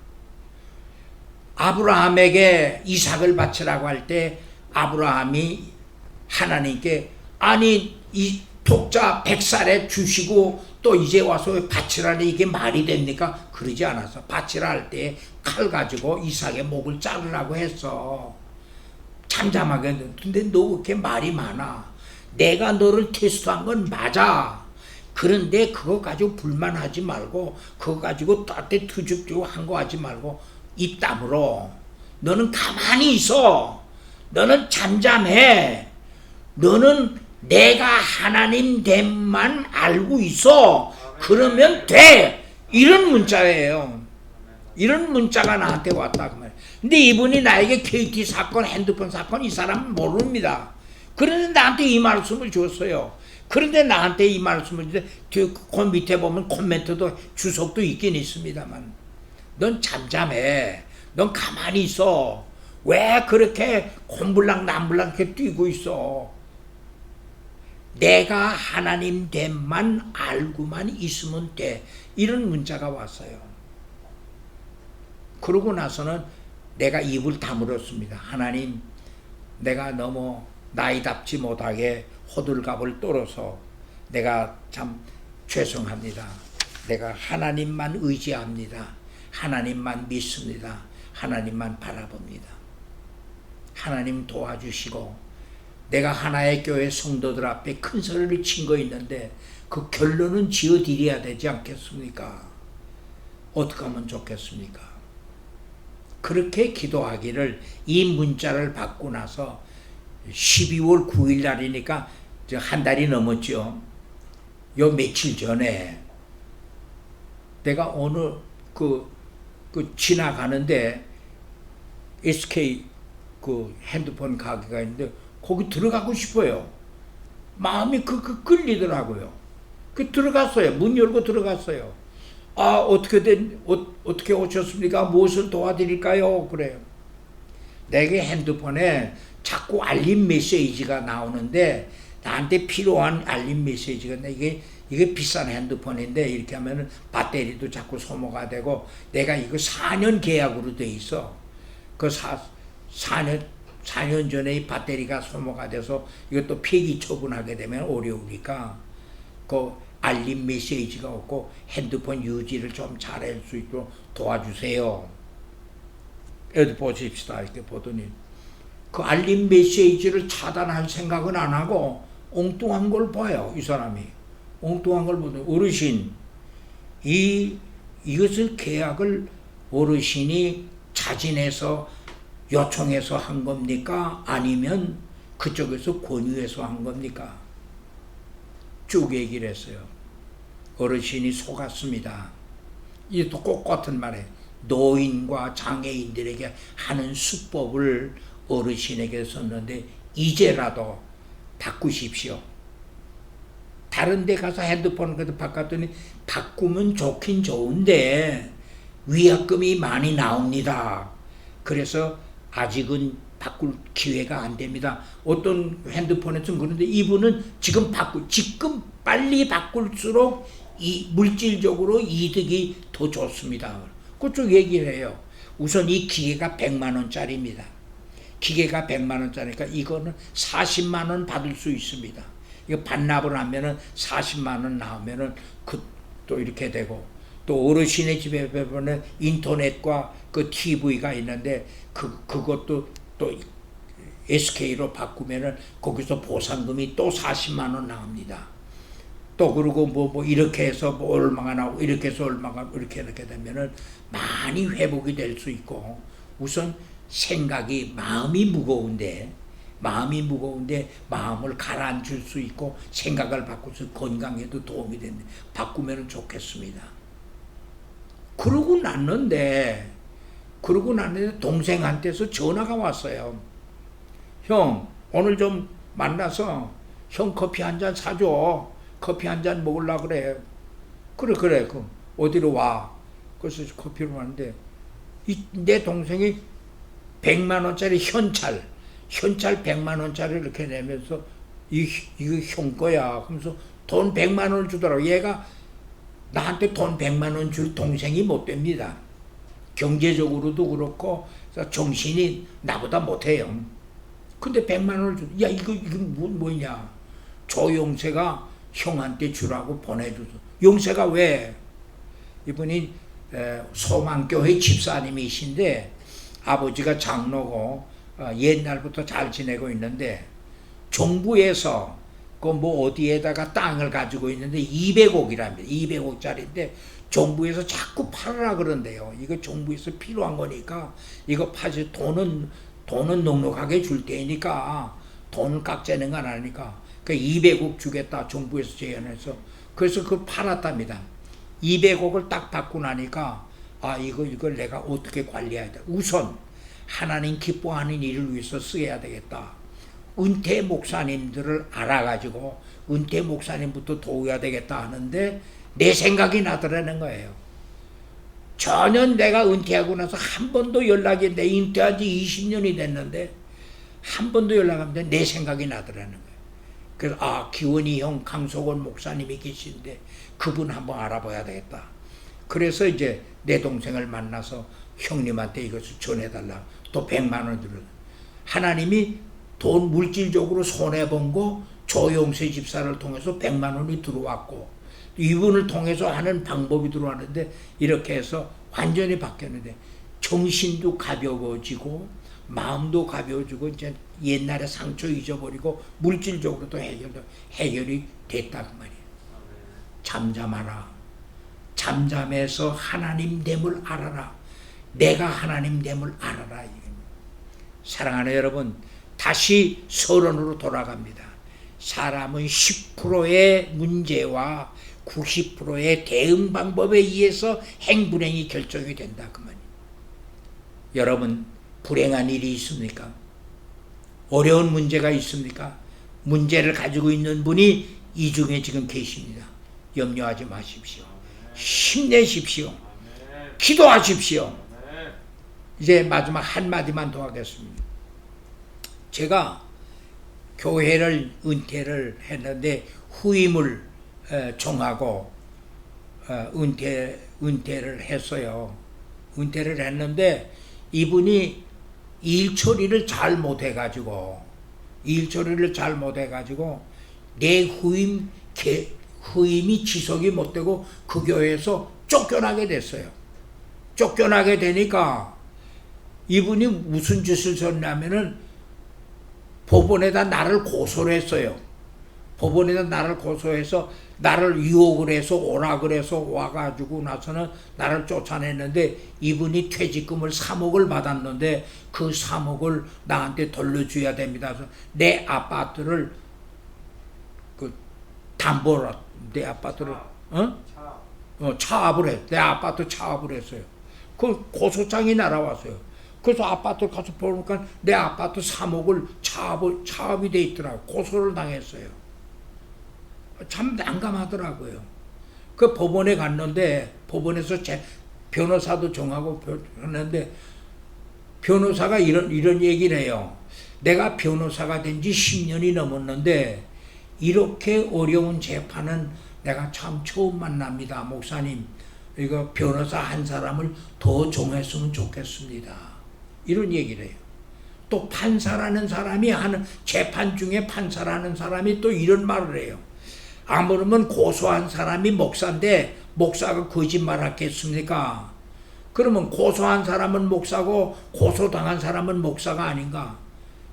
아브라함에게 이삭을 바치라고 할 때 아브라함이 하나님께 아니 이 독자 100살에 주시고 또 이제 와서 바치라니 이게 말이 됩니까? 그러지 않았어. 바치라 할 때 칼 가지고 이삭의 목을 자르라고 했어. 잠잠하게. 근데 너 왜 이렇게 말이 많아? 내가 너를 테스트한 건 맞아. 그런데 그거 가지고 불만하지 말고 그거 가지고 나한테 투죽주고 한 거 하지 말고 입 다물어. 너는 가만히 있어. 너는 잠잠해. 너는 내가 하나님 됨만 알고 있어. 그러면 돼. 이런 문자예요. 이런 문자가 나한테 왔다 그 말이에요. 근데 이분이 나에게 KT 사건, 핸드폰 사건 이 사람은 모릅니다. 그런데 나한테 이 말씀을 줬어요. 그런데 나한테 이 말씀을 주는데 그 밑에 보면 코멘트도 주석도 있긴 있습니다만 넌 잠잠해. 넌 가만히 있어. 왜 그렇게 콤불랑 남불랑 이렇게 뛰고 있어? 내가 하나님 됨만 알고만 있으면 돼. 이런 문자가 왔어요. 그러고 나서는 내가 입을 다물었습니다. 하나님, 내가 너무 나이답지 못하게 호들갑을 떨어서 내가 참 죄송합니다. 내가 하나님만 의지합니다. 하나님만 믿습니다. 하나님만 바라봅니다. 하나님 도와주시고 내가 하나의 교회 성도들 앞에 큰 소리를 친 거 있는데 그 결론은 지어드려야 되지 않겠습니까? 어떻게 하면 좋겠습니까? 그렇게 기도하기를 이 문자를 받고 나서 12월 9일 날이니까 한 달이 넘었죠. 요 며칠 전에 내가 어느 그 지나가는데 SK 그 핸드폰 가게가 있는데 거기 들어가고 싶어요. 마음이 끌리더라고요. 그 들어갔어요. 문 열고 들어갔어요. 아, 어떻게 오셨습니까? 무엇을 도와드릴까요? 그래요. 내게 핸드폰에 자꾸 알림 메시지가 나오는데 나한테 필요한 알림 메시지가 이게 비싼 핸드폰인데 이렇게 하면은 배터리도 자꾸 소모가 되고 내가 이거 4년 계약으로 돼 있어. 그 4년 전에 이 배터리가 소모가 돼서 이것도 폐기 처분하게 되면 어려우니까 그 알림 메시지가 없고 핸드폰 유지를 좀 잘할 수 있도록 도와주세요. 어디 보십시다. 이렇게 보더니 그 알림 메시지를 차단할 생각은 안 하고 엉뚱한 걸 봐요. 이 사람이 엉뚱한 걸 보더니 어르신 이것을 계약을 어르신이 자진해서 요청해서 한 겁니까? 아니면 그쪽에서 권유해서 한 겁니까? 쭉 얘기를 했어요. 어르신이 속았습니다. 이게 또 똑같은 말에 노인과 장애인들에게 하는 수법을 어르신에게 썼는데 이제라도 바꾸십시오. 다른 데 가서 핸드폰을 그래도 바꿨더니 바꾸면 좋긴 좋은데 위약금이 많이 나옵니다. 그래서 아직은 바꿀 기회가 안 됩니다. 어떤 핸드폰에서는 그런데 이분은 지금 빨리 바꿀수록 이 물질적으로 이득이 더 좋습니다. 그쪽 얘기를 해요. 우선 이 기계가 100만 원짜리입니다. 기계가 100만 원짜리니까 이거는 40만 원 받을 수 있습니다. 이거 반납을 하면은 40만 원 나오면은 또 이렇게 되고 또 어르신의 집에 보면 인터넷과 그 TV가 있는데 그것도 또 SK로 바꾸면은 거기서 보상금이 또 40만 원 나옵니다. 또 그리고 뭐 이렇게 해서 뭐 얼마가 나오고 이렇게 해서 얼마가 이렇게 되면은 많이 회복이 될 수 있고 우선 마음이 무거운데 마음을 가라앉힐 수 있고 생각을 바꿔서 건강에도 도움이 되는데 바꾸면 좋겠습니다. 그러고 났는데 동생한테서 전화가 왔어요. 형 오늘 좀 만나서 형 커피 한 잔 사줘. 커피 한 잔 먹으려고 그래. 그래 어디로 와. 그래서 커피를 왔는데 내 동생이 100만 원짜리 현찰 100만 원짜리 이렇게 내면서 이거 형 거야. 그러면서 돈 100만 원을 주더라고. 얘가 나한테 돈 100만 원 줄 동생이 못 됩니다. 경제적으로도 그렇고 정신이 나보다 못해요. 근데 100만 원을 줘. 야 이거 뭐냐. 조용세가 형한테 주라고 보내줘서. 용세가 왜? 이분이 소망교회 집사님이신데 아버지가 장로고 옛날부터 잘 지내고 있는데 정부에서 그 뭐 어디에다가 땅을 가지고 있는데 200억이랍니다. 200억짜리인데 정부에서 자꾸 팔으라 그런대요. 이거 정부에서 필요한 거니까 이거 파지 돈은 넉넉하게 줄 테니까 돈을 깎자는 건 아니니까 그 200억 주겠다 정부에서 제안해서 그래서 그걸 팔았답니다. 200억을 딱 받고 나니까 이걸 내가 어떻게 관리해야 돼. 우선 하나님 기뻐하는 일을 위해서 써야 되겠다. 은퇴 목사님들을 알아가지고 은퇴 목사님부터 도와야 되겠다 하는데 내 생각이 나더라는 거예요. 전혀 내가 은퇴하고 나서 한 번도 연락이 내 은퇴한 지 20년이 됐는데 한 번도 연락 안 되는데 내 생각이 나더라는 거예요. 그래서 기원이 형 강석원 목사님이 계신데 그분 한번 알아봐야 되겠다. 그래서 이제 내 동생을 만나서 형님한테 이것을 전해달라. 또 100만 원 들어. 하나님이 돈 물질적으로 손해본 거 조영세 집사를 통해서 100만 원이 들어왔고 이분을 통해서 하는 방법이 들어왔는데 이렇게 해서 완전히 바뀌었는데 정신도 가벼워지고 마음도 가벼워지고 이제 옛날에 상처 잊어버리고 물질적으로도 해결이 됐단 말이에요. 잠잠하라. 잠잠해서 하나님 됨을 알아라. 내가 하나님 됨을 알아라. 사랑하는 여러분, 다시 서론으로 돌아갑니다. 사람은 10%의 문제와 90%의 대응 방법에 의해서 행불행이 결정이 된다 그 말이에요. 여러분, 불행한 일이 있습니까? 어려운 문제가 있습니까? 문제를 가지고 있는 분이 이 중에 지금 계십니다. 염려하지 마십시오. 힘내십시오. 기도하십시오. 이제 마지막 한마디만 더 하겠습니다. 제가 교회를 은퇴를 했는데 후임을 정하고 은퇴를 했어요. 은퇴를 했는데 이분이 일 처리를 잘 못해가지고 내 후임이 지속이 못되고 그 교회에서 쫓겨나게 됐어요. 쫓겨나게 되니까 이분이 무슨 짓을 졌냐면은 법원에다 나를 고소를 했어요. 법원에다 나를 고소해서 나를 유혹을 해서 오라 그래서 와가지고 나서는 나를 쫓아냈는데 이분이 퇴직금을 3억을 받았는데 그 3억을 나한테 돌려줘야 됩니다. 그래서 내 아파트를 담보로 내 아파트를 차압을 했. 내 아파트 차압을 했어요. 그 고소장이 날아왔어요. 그래서 아파트 가서 보니까 내 아파트 3억을 차압이 돼 있더라고요. 고소를 당했어요. 참 난감하더라고요. 그 법원에 갔는데 법원에서 제 변호사도 정하고 했는데 변호사가 이런 얘기를 해요. 내가 변호사가 된 지 10년이 넘었는데 이렇게 어려운 재판은 내가 참 처음 만납니다. 목사님, 이거 변호사 한 사람을 더 정했으면 좋겠습니다. 이런 얘기를 해요. 또 판사라는 사람이 하는 재판 중에 판사라는 사람이 또 이런 말을 해요. 아무르면 고소한 사람이 목사인데 목사가 거짓말 하겠습니까? 그러면 고소한 사람은 목사고 고소당한 사람은 목사가 아닌가?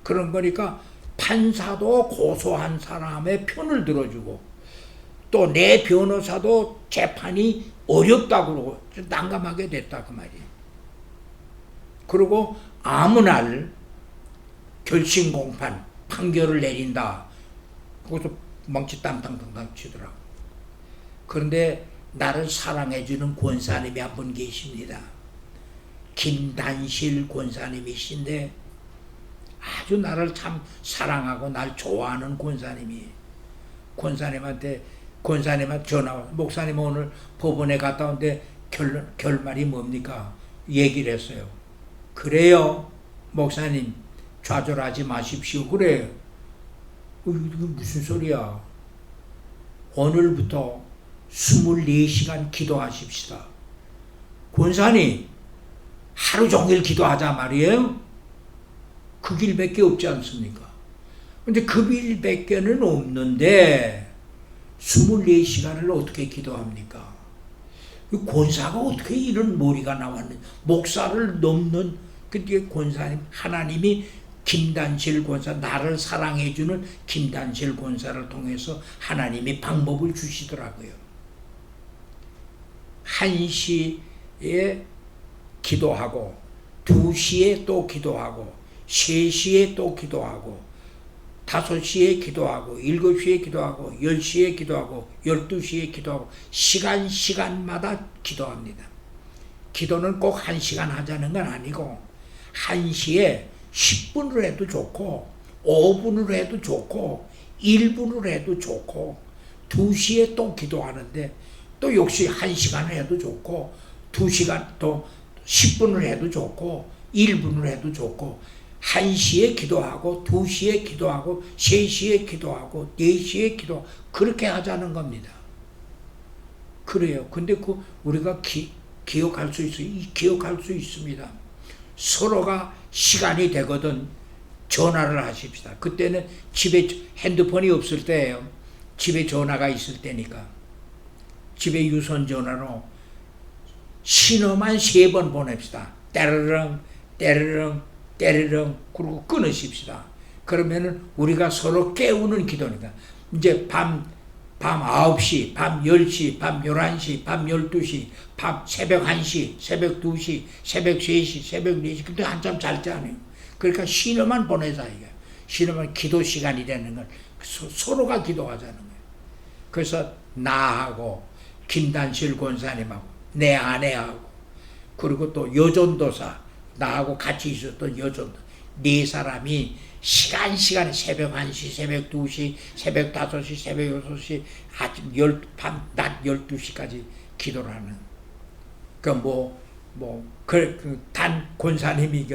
그런 거니까 판사도 고소한 사람의 편을 들어주고 또 내 변호사도 재판이 어렵다고 그러고 난감하게 됐다 그 말이에요. 그리고 아무 날 결심 공판 판결을 내린다. 그것도 멍치 땅땅땅땅 치더라고. 그런데 나를 사랑해주는 권사님이 한 분 계십니다. 김단실 권사님이신데 아주 나를 참 사랑하고 날 좋아하는 권사님이. 권사님한테 전화 와. 목사님 오늘 법원에 갔다 온데 결말이 뭡니까? 얘기를 했어요. 그래요, 목사님 좌절하지 마십시오. 그래. 이게 무슨 소리야. 오늘부터 24시간 기도하십시다. 권사님 하루 종일 기도하자 말이에요. 그 길밖에 없지 않습니까? 근데 그 길밖에는 없는데 24시간을 어떻게 기도합니까? 권사가 어떻게 이런 머리가 나왔는지. 목사를 넘는 그게 권사님, 하나님이 김단실 권사, 나를 사랑해주는 김단실 권사를 통해서 하나님이 방법을 주시더라고요. 1시에 기도하고 2시에 또 기도하고 3시에 또 기도하고 5시에 기도하고 7시에 기도하고 10시에 기도하고 12시에 기도하고 시간마다 기도합니다. 기도는 꼭 1시간 하자는 건 아니고 1시에 10분으로 해도 좋고 5분으로 해도 좋고 1분으로 해도 좋고 2시에 또 기도하는데 또 역시 1시간을 해도 좋고 2시간 또 10분을 해도 좋고 1분을 해도 좋고 1시에 기도하고 2시에 기도하고 3시에 기도하고 4시에 기도 그렇게 하자는 겁니다. 그래요. 근데 우리가 기억할 수 있습니다. 서로가 시간이 되거든 전화를 하십시다. 그때는 집에 핸드폰이 없을 때예요. 집에 전화가 있을 때니까 집에 유선 전화로 신호만 3번 보냅시다. 때르릉 때르릉 때르릉 그리고 끊으십시다. 그러면은 우리가 서로 깨우는 기도니까 이제 밤 9시, 밤 10시, 밤 11시, 밤 12시, 새벽 1시, 새벽 2시, 새벽 3시, 새벽 4시 그때 한참 잘 때 아니에요. 그러니까 신호만 보내자 이게. 신호만 기도 시간이 되는 건 서로가 기도하자는 거예요. 그래서 나하고 김단실 권사님하고 내 아내하고 그리고 또 여전도사 나하고 같이 있었던 여전도 4사람이 시간에 새벽 1시, 새벽 2시, 새벽 5시, 새벽 6시, 낮 12시까지 기도를 하는. 단 권사님이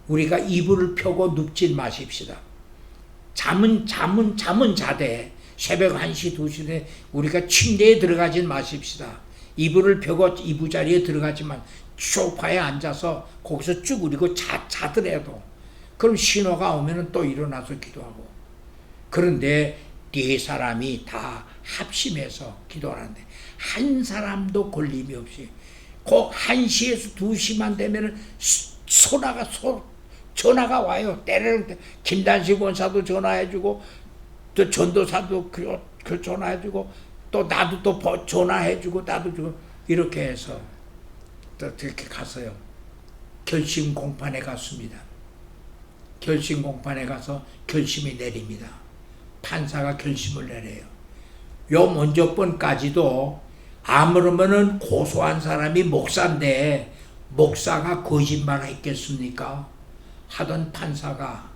우리가 이불을 펴고 눕질 마십시다. 잠은 자되 새벽 1시, 2시에 우리가 침대에 들어가진 마십시다. 이불을 펴고 이부자리에 들어가지만 소파에 앉아서 거기서 쭈그리고 자더라도 그럼 신호가 오면 또 일어나서 기도하고. 그런데 4사람이 다 합심해서 기도하는데 한 사람도 걸림이 없이 그 1시에서 2시만 되면 전화가 와요. 때로는 김단식 원사도 전화해주고 또 전도사도 그 전화해주고 또 나도 또 전화해주고 나도 주고 이렇게 해서 또 이렇게 갔어요. 결심 공판에 갔습니다. 결심 공판에 가서 결심이 내립니다. 판사가 결심을 내려요. 요 먼저 번까지도 아무르면은 고소한 사람이 목사인데 목사가 거짓말 했겠습니까? 하던 판사가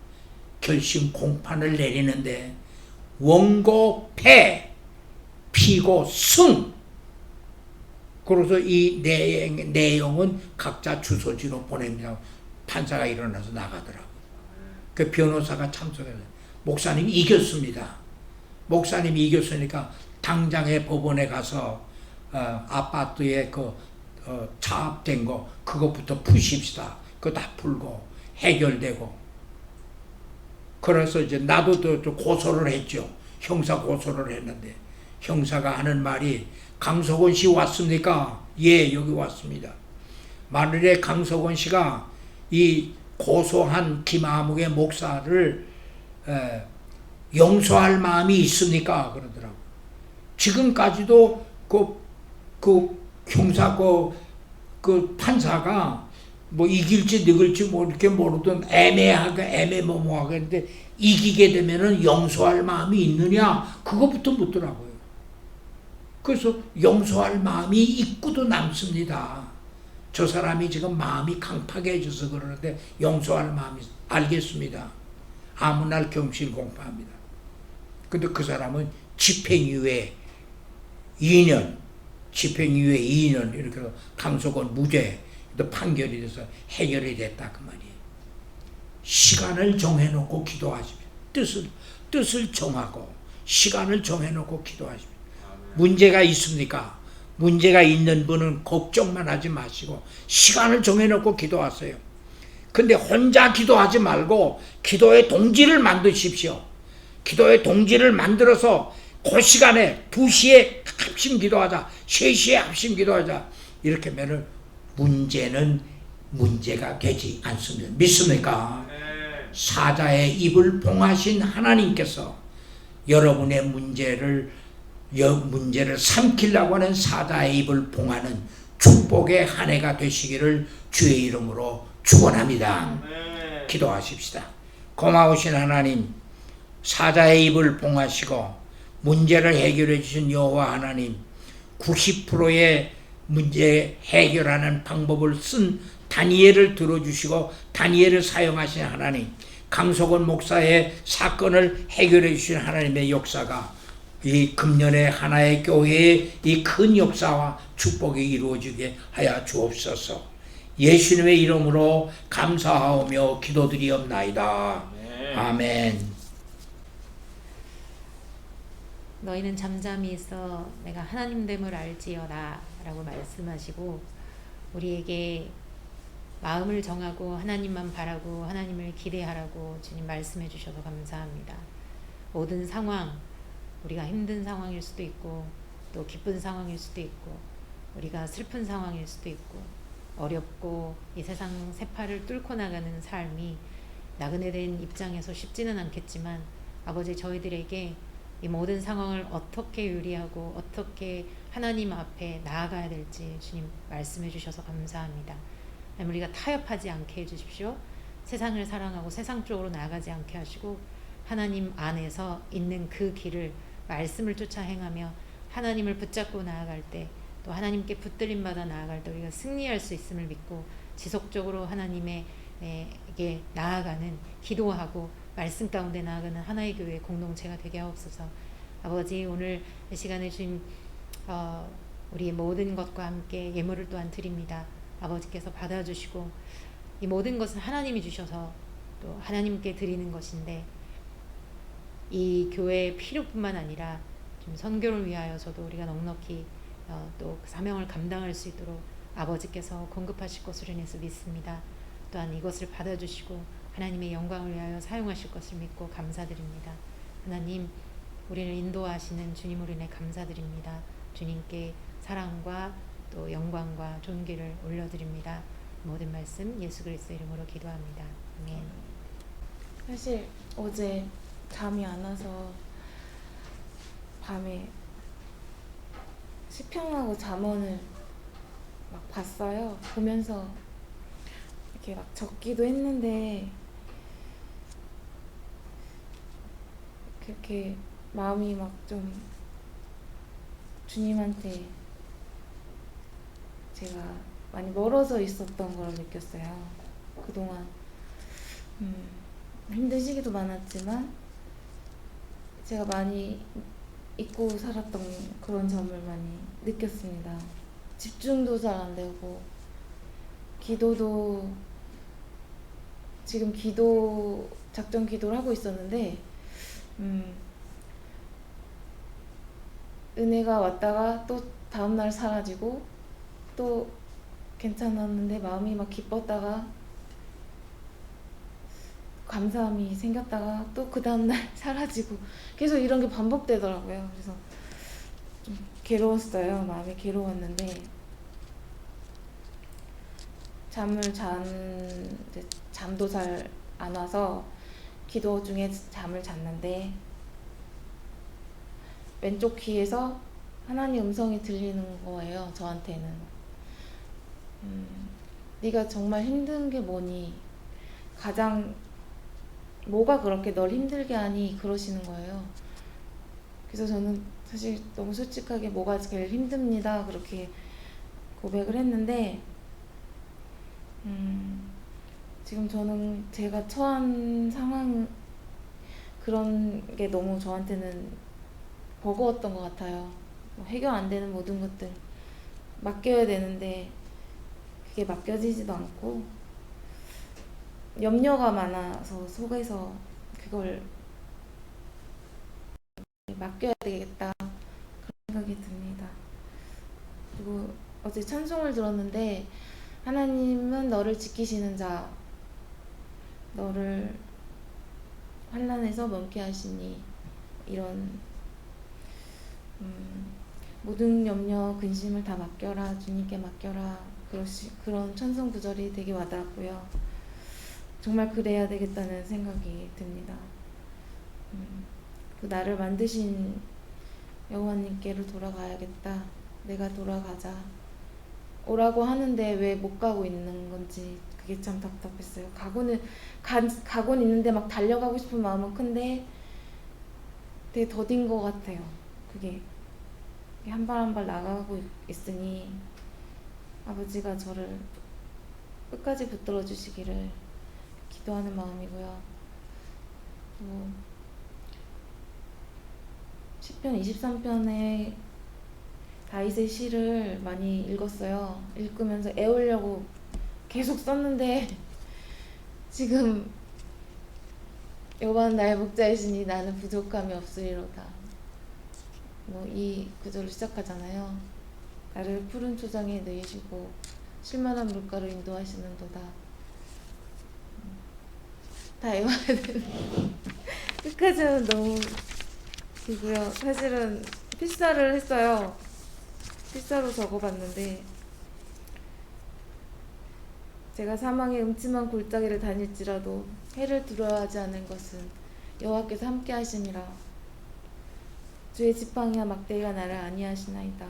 결심 공판을 내리는데 원고 패, 피고 승. 그래서 이 내용은 각자 주소지로 보냅니다. 판사가 일어나서 나가더라고요. 그 변호사가 참석해서 목사님이 이겼습니다. 목사님이 이겼으니까 당장에 법원에 가서 아파트에 차압된 거 그것부터 푸십시다. 그거 다 풀고 해결되고. 그래서 이제 나도 또 고소를 했죠. 형사 고소를 했는데 형사가 하는 말이 강석원 씨 왔습니까? 예, 여기 왔습니다. 만일에 강석원 씨가 이 고소한 김아묵의 목사를 용서할 마음이 있습니까? 그러더라고. 지금까지도 그 형사 그 판사가 뭐 이길지 느길지 뭐 이렇게 모르던 애매모호하게 했는데 이기게 되면은 용서할 마음이 있느냐? 그거부터 묻더라고요. 그래서 용서할 마음이 있고도 남습니다. 저 사람이 지금 마음이 강팍해져서 그러는데 용서할 마음이 알겠습니다. 아무 날 경실 공파합니다. 근데 그 사람은 집행유예 2년 이렇게 강석원 무죄 판결이 돼서 해결이 됐다 그 말이에요. 시간을 정해놓고 기도하십시오. 뜻을 정하고 시간을 정해놓고 기도하십시오. 문제가 있습니까? 문제가 있는 분은 걱정만 하지 마시고 시간을 정해놓고 기도하세요. 근데 혼자 기도하지 말고 기도의 동지를 만드십시오. 기도의 동지를 만들어서 그 시간에 2시에 합심 기도하자, 3시에 합심 기도하자. 이렇게 하면 문제는 문제가 되지 않습니다. 믿습니까? 사자의 입을 봉하신 하나님께서 여러분의 문제를 삼키려고 하는 사자의 입을 봉하는 축복의 한 해가 되시기를 주의 이름으로 축원합니다. 기도하십시다. 고마우신 하나님, 사자의 입을 봉하시고 문제를 해결해 주신 여호와 하나님, 90%의 문제 해결하는 방법을 쓴 다니엘을 들어주시고 다니엘을 사용하신 하나님, 강석원 목사의 사건을 해결해 주신 하나님의 역사가 이 금년의 하나의 교회의 이 큰 역사와 축복이 이루어지게 하여 주옵소서. 예수님의 이름으로 감사하오며 기도드리옵나이다. 아멘. 너희는 잠잠히 있어 내가 하나님됨을 알지어다 라고 말씀하시고 우리에게 마음을 정하고 하나님만 바라고 하나님을 기대하라고 주님 말씀해 주셔서 감사합니다. 모든 상황, 우리가 힘든 상황일 수도 있고 또 기쁜 상황일 수도 있고 우리가 슬픈 상황일 수도 있고 어렵고 이 세상 세파를 뚫고 나가는 삶이 나그네된 입장에서 쉽지는 않겠지만 아버지, 저희들에게 이 모든 상황을 어떻게 유리하고 어떻게 하나님 앞에 나아가야 될지 주님 말씀해 주셔서 감사합니다. 우리가 타협하지 않게 해주십시오. 세상을 사랑하고 세상 쪽으로 나아가지 않게 하시고 하나님 안에서 있는 그 길을 말씀을 쫓아 행하며 하나님을 붙잡고 나아갈 때 또 하나님께 붙들림 받아 나아갈 때 우리가 승리할 수 있음을 믿고 지속적으로 하나님에게 나아가는, 기도하고 말씀 가운데 나아가는 하나의 교회 공동체가 되게 하옵소서. 아버지, 오늘 이 시간에 주님 우리의 모든 것과 함께 예물을 또한 드립니다. 아버지께서 받아주시고 이 모든 것은 하나님이 주셔서 또 하나님께 드리는 것인데 이 교회의 필요뿐만 아니라 좀 선교를 위하여서도 우리가 넉넉히 또 그 사명을 감당할 수 있도록 아버지께서 공급하실 것으로 인해서 믿습니다. 또한 이것을 받아주시고 하나님의 영광을 위하여 사용하실 것을 믿고 감사드립니다. 하나님, 우리를 인도하시는 주님으로 인해 감사드립니다. 주님께 사랑과 또 영광과 존귀를 올려드립니다. 모든 말씀 예수 그리스도 이름으로 기도합니다. 아멘. 사실 어제 잠이 안 와서 밤에 시편하고 잠언을 막 봤어요. 보면서 이렇게 막 적기도 했는데 그렇게 마음이 막 좀 주님한테 제가 많이 멀어져 있었던 걸 느꼈어요. 그동안 힘든 시기도 많았지만 제가 많이 잊고 살았던 그런 점을 많이 느꼈습니다. 집중도 잘 안 되고 기도도 지금 작전 기도를 하고 있었는데 은혜가 왔다가 또 다음날 사라지고 또 괜찮았는데 마음이 막 기뻤다가 감사함이 생겼다가 또 그 다음날 사라지고 계속 이런 게 반복되더라고요. 그래서 좀 괴로웠어요. 마음이 괴로웠는데 잠도 잘 안 와서 기도 중에 잠을 잤는데 왼쪽 귀에서 하나님 음성이 들리는 거예요. 저한테는 네가 정말 힘든 게 뭐니? 뭐가 그렇게 널 힘들게 하니? 그러시는 거예요. 그래서 저는 사실 너무 솔직하게 뭐가 제일 힘듭니다 그렇게 고백을 했는데 지금 저는 제가 처한 상황 그런 게 너무 저한테는 버거웠던 것 같아요. 해결 안 되는 모든 것들 맡겨야 되는데 그게 맡겨지지도 않고 염려가 많아서 속에서 그걸 맡겨야 되겠다 그런 생각이 듭니다. 그리고 어제 찬송을 들었는데 하나님은 너를 지키시는 자, 너를 환난에서 멈게 하시니, 이런 모든 염려 근심을 다 맡겨라, 주님께 맡겨라, 그런 찬송 구절이 되게 와닿았고요. 정말 그래야 되겠다는 생각이 듭니다. 그 나를 만드신 여호와님께로 돌아가야겠다. 내가 돌아가자. 오라고 하는데 왜 못 가고 있는 건지 그게 참 답답했어요. 가곤 있는데 막 달려가고 싶은 마음은 큰데 되게 더딘 것 같아요. 그게 한 발 한 발 나가고 있으니 아버지가 저를 끝까지 붙들어 주시기를 기도하는 마음이고요. 또 시편 23편에 다윗의 시를 많이 읽었어요. 읽으면서 애우려고 계속 썼는데 지금 여호와는 나의 목자이시니 나는 부족함이 없으리로다. 뭐 이 구절로 시작하잖아요. 나를 푸른 초장에 넣이시고 쉴만한 물가로 인도하시는도다. 다 외워야 되는 끝까지는 너무 기고요. 사실은 필사를 했어요. 필사로 적어봤는데 제가 사망의 음침한 골짜기를 다닐지라도 해를 두려워하지 않은 것은 여호와께서 함께 하심이라. 주의 지팡이와 막대기가 나를 안위하시나이다.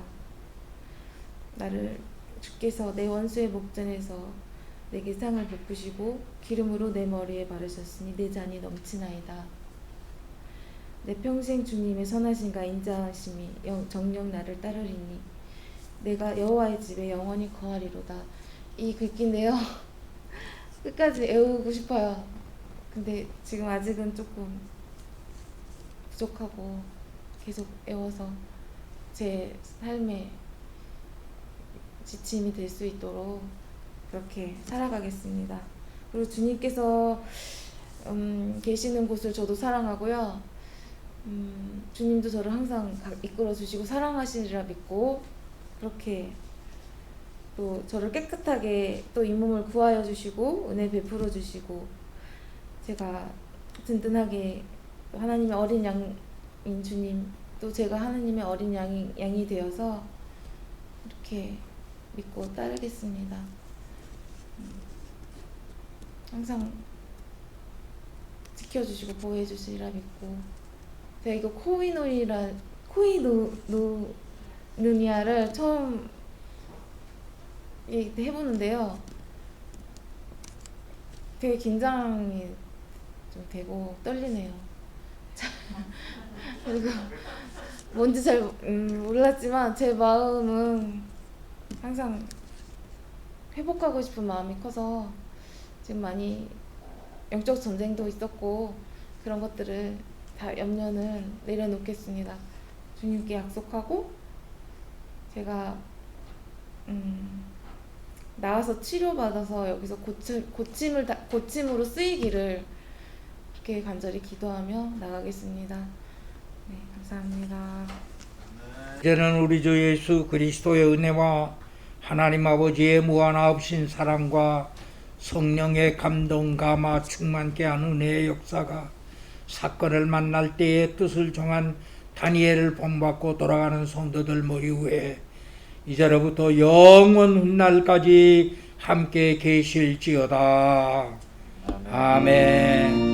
나를 주께서 내 원수의 목전에서 내게 상을 베푸시고 기름으로 내 머리에 바르셨으니 내 잔이 넘치나이다. 내 평생 주님의 선하심과 인자하심이 정녕 나를 따르리니 내가 여호와의 집에 영원히 거하리로다. 이 글귀인데요. 끝까지 외우고 싶어요. 근데 지금 아직은 조금 부족하고 계속 외워서 제 삶에 지침이 될 수 있도록 그렇게 살아가겠습니다. 그리고 주님께서 계시는 곳을 저도 사랑하고요. 주님도 저를 항상 이끌어 주시고 사랑하시리라 믿고 그렇게 또 저를 깨끗하게 또 이 몸을 구하여 주시고 은혜 베풀어 주시고 제가 든든하게 하나님의 어린 양인 주님 또 제가 하나님의 어린 양이 되어서 이렇게 믿고 따르겠습니다. 항상 지켜주시고 보호해주시리라 믿고 제가 이거 코이누니아를 처음 해보는데요. 되게 긴장이 좀 되고 떨리네요. 그리고 뭔지 잘 몰랐지만 제 마음은 항상 회복하고 싶은 마음이 커서 지금 많이 영적 전쟁도 있었고 그런 것들을 다 염려는 내려놓겠습니다. 주님께 약속하고 제가 나와서 치료받아서 여기서 고침으로 쓰이기를 그렇게 간절히 기도하며 나가겠습니다. 네, 감사합니다. 이제는 우리 주 예수 그리스도의 은혜와 하나님 아버지의 무한하신 사랑과 성령의 감동 감화 충만케 한 은혜의 역사가 사건을 만날 때의 뜻을 정한 다니엘을 본받고 돌아가는 성도들 머리 위에 이제로부터 영원 훗날까지 함께 계실지어다. 아멘.